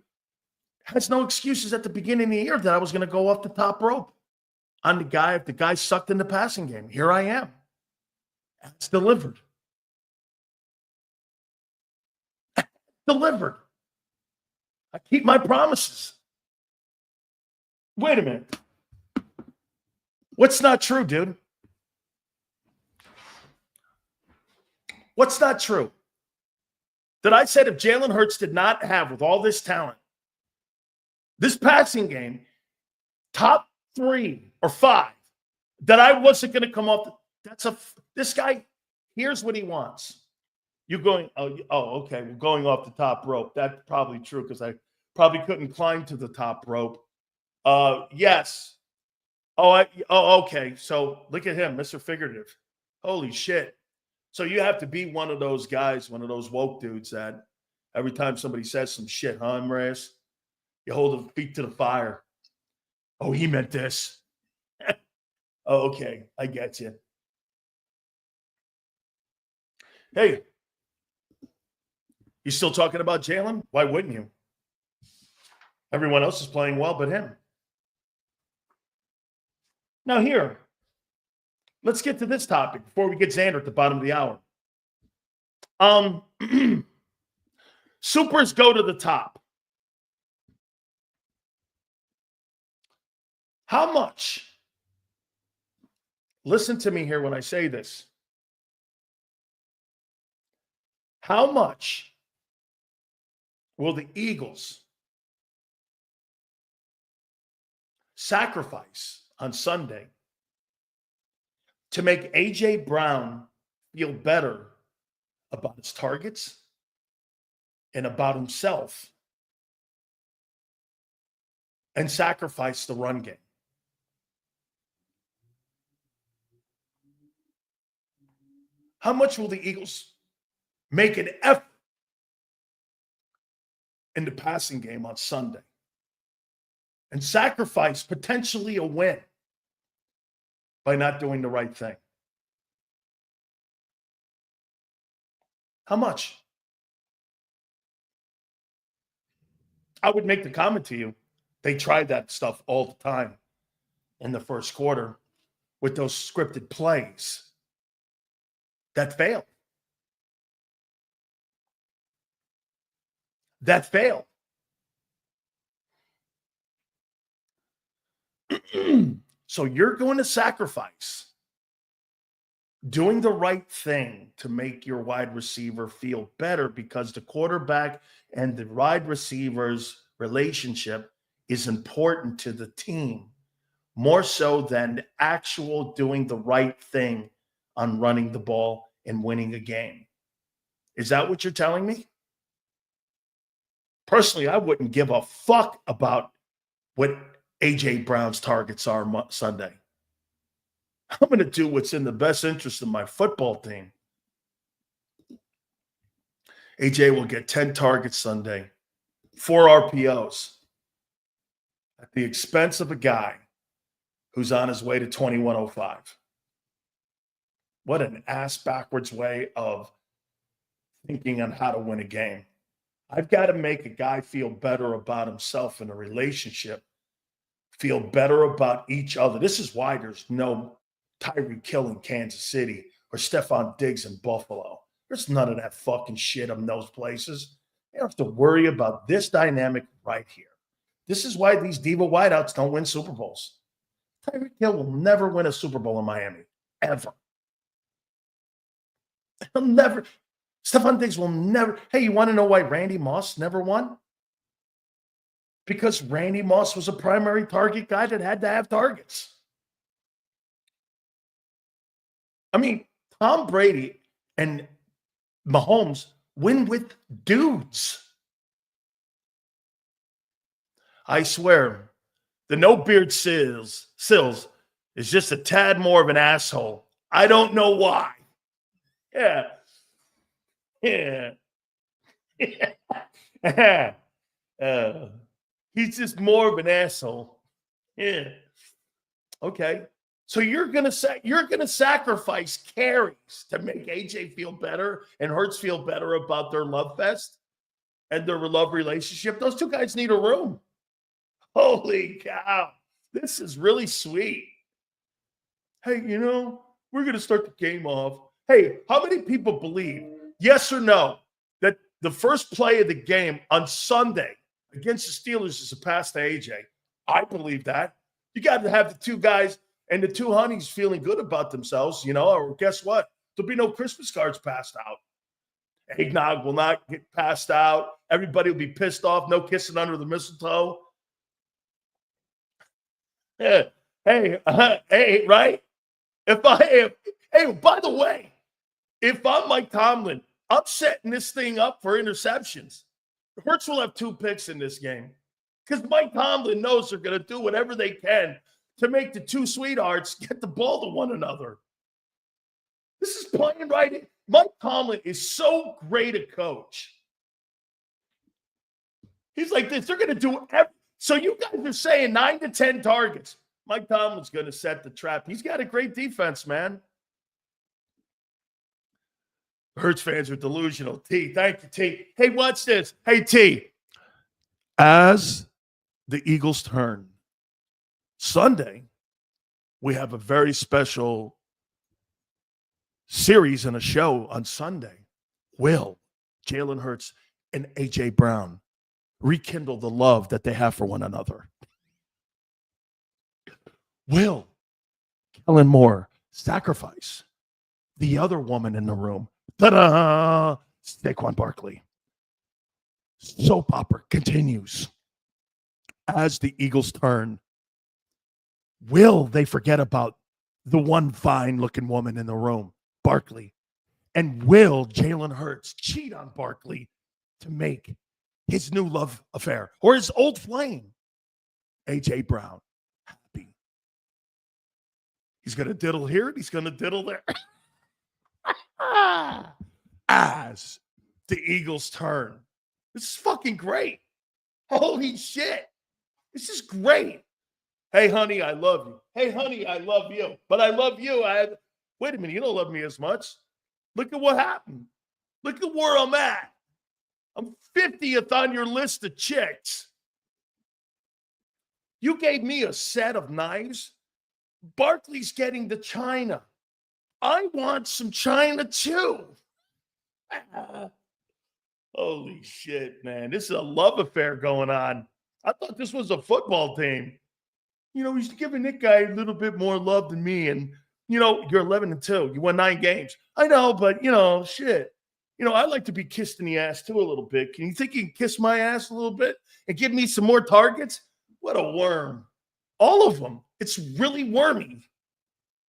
has no excuses at the beginning of the year that I was going to go off the top rope on the guy if the guy sucked in the passing game. Here I am. It's delivered. Delivered. I keep my promises. Wait a minute. What's not true, dude? What's not true? That I said if Jalen Hurts did not have, with all this talent, this passing game, top 3 or 5, that I wasn't going to come off. This guy, here's what he wants. You going, okay, we're going off the top rope. That's probably true because I probably couldn't climb to the top rope. Yes. Okay. So look at him, Mr. Figurative. Holy shit. So you have to be one of those guys, one of those woke dudes that every time somebody says some shit, huh, Marius? You hold the feet to the fire. Oh, he meant this. Oh, okay. I get you. Hey, you still talking about Jalen? Why wouldn't you? Everyone else is playing well but him. Now here, let's get to this topic before we get Zander at the bottom of the hour. Supers go to the top. How much? Listen to me here when I say this. How much will the Eagles sacrifice on Sunday to make A.J. Brown feel better about his targets and about himself and sacrifice the run game? How much will the Eagles make an effort in the passing game on Sunday and sacrifice potentially a win by not doing the right thing? How much? I would make the comment to you, they tried that stuff all the time in the first quarter with those scripted plays. That failed. That failed. So you're going to sacrifice doing the right thing to make your wide receiver feel better because the quarterback and the wide receiver's relationship is important to the team more so than actual doing the right thing on running the ball and winning a game. Is that what you're telling me? Personally, I wouldn't give a fuck about what A.J. Brown's targets are Sunday. I'm going to do what's in the best interest of my football team. A.J. will get 10 targets Sunday, 4 RPOs, at the expense of a guy who's on his way to 2105. What an ass backwards way of thinking on how to win a game. I've got to make a guy feel better about himself in a relationship, feel better about each other. This is why there's no Tyreek Hill in Kansas City or Stephon Diggs in Buffalo. There's none of that fucking shit in those places. You don't have to worry about this dynamic right here. This is why these diva wideouts don't win Super Bowls. Tyreek Hill will never win a Super Bowl in Miami, ever. He'll never. Stephon Diggs will never. Hey, you want to know why Randy Moss never won? Because Randy Moss was a primary target guy that had to have targets. I mean, Tom Brady and Mahomes win with dudes. I swear, the no-beard Sills is just a tad more of an asshole. I don't know why. Yeah. He's just more of an asshole. Yeah. Okay. So you're gonna sacrifice carries to make AJ feel better and Hurts feel better about their love fest and their love relationship. Those two guys need a room. Holy cow. This is really sweet. Hey, we're gonna start the game off. Hey, how many people believe, yes or no, that the first play of the game on Sunday against the Steelers is a pass to AJ? I believe that. You got to have the two guys and the two honeys feeling good about themselves, or guess what? There'll be no Christmas cards passed out. Eggnog will not get passed out. Everybody will be pissed off. No kissing under the mistletoe. Yeah. Hey, right? Hey, by the way, if I'm Mike Tomlin, I'm setting this thing up for interceptions. Hurts will have 2 picks in this game because Mike Tomlin knows they're going to do whatever they can to make the two sweethearts get the ball to one another. This is playing right in. Mike Tomlin is so great a coach. He's like this. They're going to do everything. So you guys are saying 9 to 10 targets. Mike Tomlin's going to set the trap. He's got a great defense, man. Hurts fans are delusional. T, thank you, T. Hey, watch this. Hey, T. As the Eagles turn Sunday, we have a very special series and a show on Sunday. Will Jalen Hurts and A.J. Brown rekindle the love that they have for one another? Will Kellen Moore sacrifice the other woman in the room? Ta-da! Saquon Barkley. Soap opera continues. As the Eagles turn, will they forget about the one fine-looking woman in the room, Barkley? And will Jalen Hurts cheat on Barkley to make his new love affair or his old flame, A.J. Brown, happy? He's going to diddle here and he's going to diddle there. As the Eagles turn. This is fucking great. Holy shit. This is great. Hey, honey, I love you. Hey, honey, I love you. But I love you. Wait a minute. You don't love me as much. Look at what happened. Look at where I'm at. I'm 50th on your list of chicks. You gave me a set of knives. Barkley's getting the china. I want some China too. Holy shit, man. This is a love affair going on. I thought this was a football team. He's giving Nick guy a little bit more love than me. And, you're 11-2. You won 9 games. I know, but, shit. I like to be kissed in the ass too a little bit. Can you think you can kiss my ass a little bit and give me some more targets? What a worm. All of them. It's really wormy.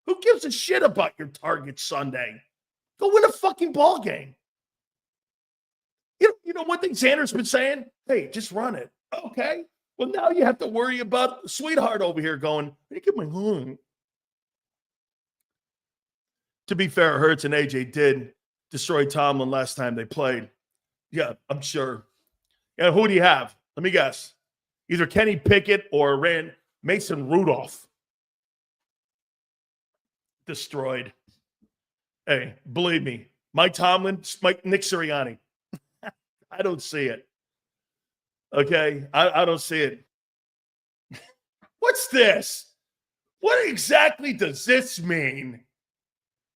Who gives a shit about your targets Sunday? Go win a fucking ball game. You know one thing Zander's been saying? Hey, just run it. Okay. Well, now you have to worry about sweetheart over here going, hey, get my home. To be fair, Hurts and AJ did destroy Tomlin last time they played. Yeah, I'm sure. Yeah, who do you have? Let me guess. Either Kenny Pickett or Mason Rudolph. Destroyed. Hey, believe me, Nick Sirianni. I don't see it. Okay? I don't see it. What's this? What exactly does this mean?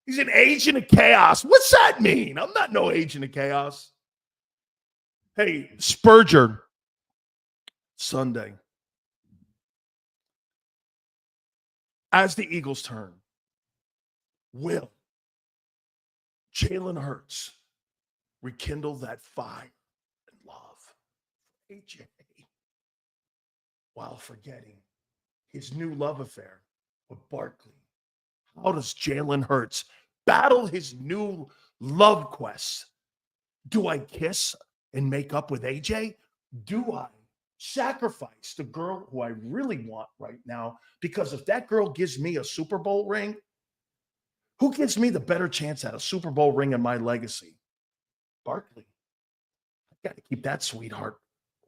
He's an agent of chaos. What's that mean? I'm not no agent of chaos. Hey, Spurgeon. Sunday. As the Eagles turn, will Jalen Hurts rekindle that fire and love for AJ while forgetting his new love affair with Barkley? How does Jalen Hurts battle his new love quest? Do I kiss and make up with AJ? Do I sacrifice the girl who I really want right now? Because if that girl gives me a Super Bowl ring, who gives me the better chance at a Super Bowl ring in my legacy? Barkley. I got to keep that sweetheart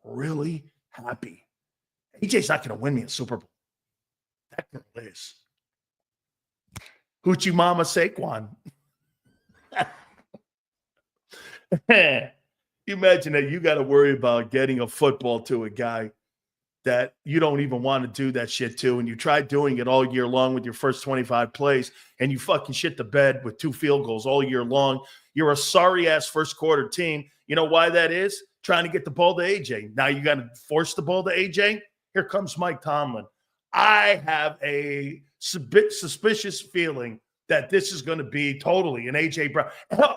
really happy. AJ's not going to win me a Super Bowl. That girl is. Hoochie Mama Saquon. You imagine that you got to worry about getting a football to a guy that you don't even want to do that shit to, and you try doing it all year long with your first 25 plays, and you fucking shit the bed with 2 field goals all year long. You're a sorry-ass first-quarter team. You know why that is? Trying to get the ball to AJ. Now you got to force the ball to AJ? Here comes Mike Tomlin. I have a suspicious feeling that this is going to be totally an A.J. Brown.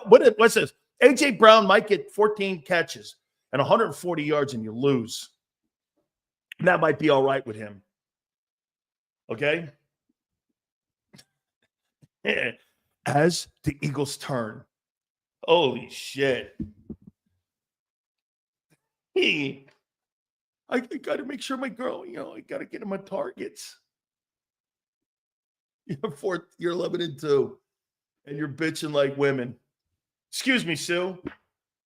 What's this? A.J. Brown might get 14 catches and 140 yards and you lose. And that might be all right with him. Okay? As the Eagles turn. Holy shit. Hey, I got to make sure my girl, I got to get him on targets. You're 11-2, and you're bitching like women. Excuse me, Sue.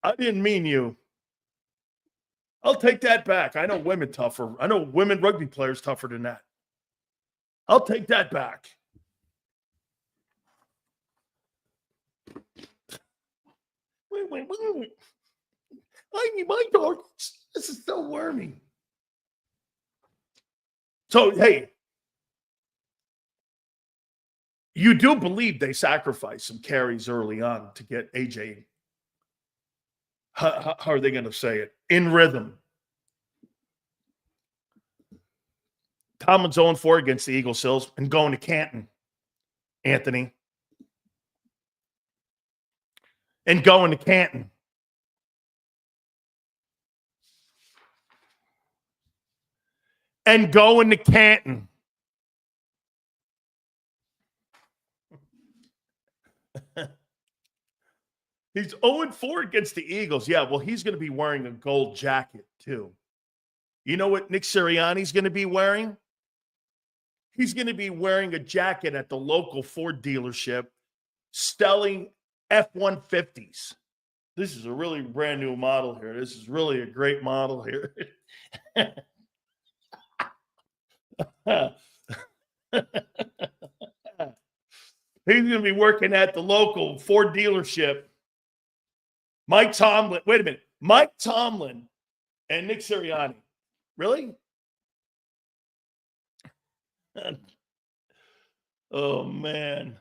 I didn't mean you. I'll take that back. I know women tougher. I know women rugby players tougher than that. I'll take that back. Wait. I need my targets. This is so wormy. So, hey, you do believe they sacrificed some carries early on to get AJ. How are they going to say it? In rhythm. Tomlin's 0-4 against the Eagles, Sills, and going to Canton, Anthony. And going to Canton. And going to Canton. He's 0-4 against the Eagles. Yeah, well, he's going to be wearing a gold jacket, too. You know what Nick Sirianni's going to be wearing? He's going to be wearing a jacket at the local Ford dealership selling F-150s. This is a really brand new model here. This is really a great model here. He's going to be working at the local Ford dealership. Mike Tomlin. Wait a minute. Mike Tomlin and Nick Sirianni. Really? Oh, man.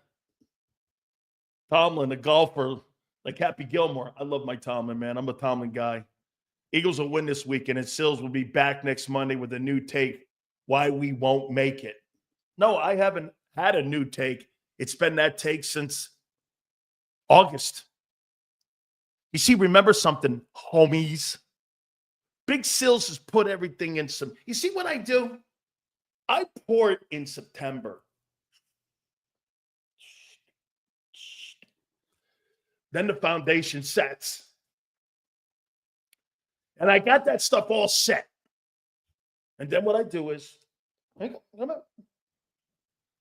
Tomlin, a golfer, like Happy Gilmore. I love my Tomlin, man. I'm a Tomlin guy. Eagles will win this weekend, and Sills will be back next Monday with a new take why we won't make it. No, I haven't had a new take. It's been that take since August. You see, remember something, homies? Big Sills has put everything in some. You see what I do? I pour it in September. Then the foundation sets. And I got that stuff all set. And then what I do is, come on,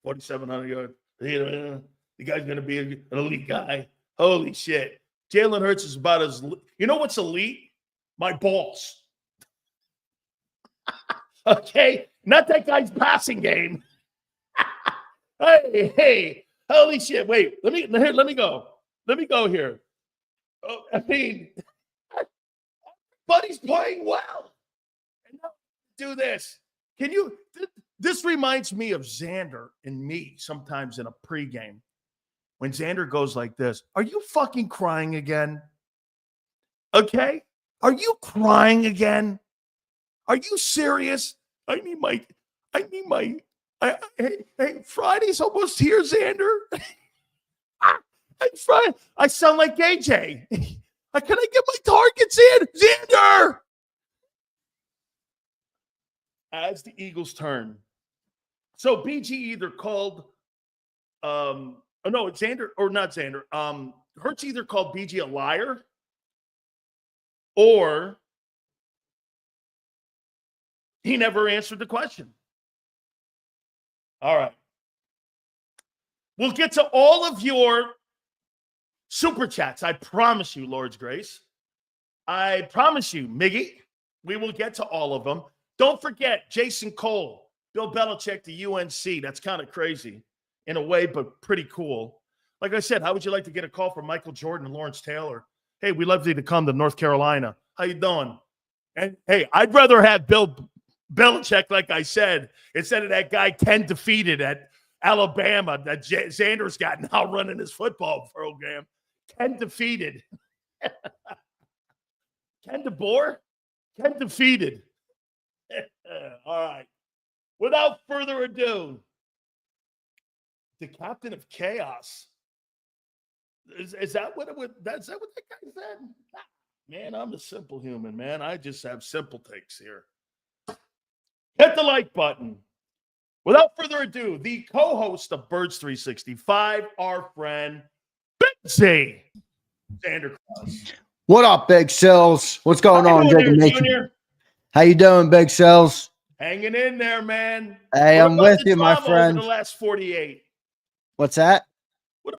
4,700 yards. The guy's going to be an elite guy. Holy shit. Jalen Hurts is about as, you know what's elite? My balls. Okay? Not that guy's passing game. Hey, holy shit. Wait, let me go. Let me go here. Oh, I mean, Buddy's playing well. And now do this. Can you? This reminds me of Zander and me sometimes in a pregame. When Zander goes like this, are you fucking crying again? Okay? Are you crying again? Are you serious? Hey, Friday's almost here, Zander. I sound like AJ. Can I get my targets in? Zander! As the Eagles turn. So BG either called, Zander, or not Zander. Hurts either called BG a liar or he never answered the question. All right. We'll get to all of your super chats. I promise you, Lord's Grace. I promise you, Miggy. We will get to all of them. Don't forget, Jason Cole, Bill Belichick to UNC. That's kind of crazy in a way, but pretty cool. Like I said, how would you like to get a call from Michael Jordan and Lawrence Taylor? Hey, we'd love you to come to North Carolina. How you doing? And hey, I'd rather have Bill Belichick, like I said, instead of that guy Ken defeated at Alabama that Zander's got now running his football program. Ken defeated. Ken DeBoer? Ken defeated. All right. Without further ado, the captain of chaos. Is that what that guy said? Man, I'm a simple human, man. I just have simple takes here. Hit the like button. Without further ado, the co-host of Birds 365, our friend, Big Z, Zander Krause. What up, Big Sills? What's going on, Jacob Nation? How you doing, Big Sills? Hanging in there, man. Hey, I'm with you, my friend. Over the last 48. What's that?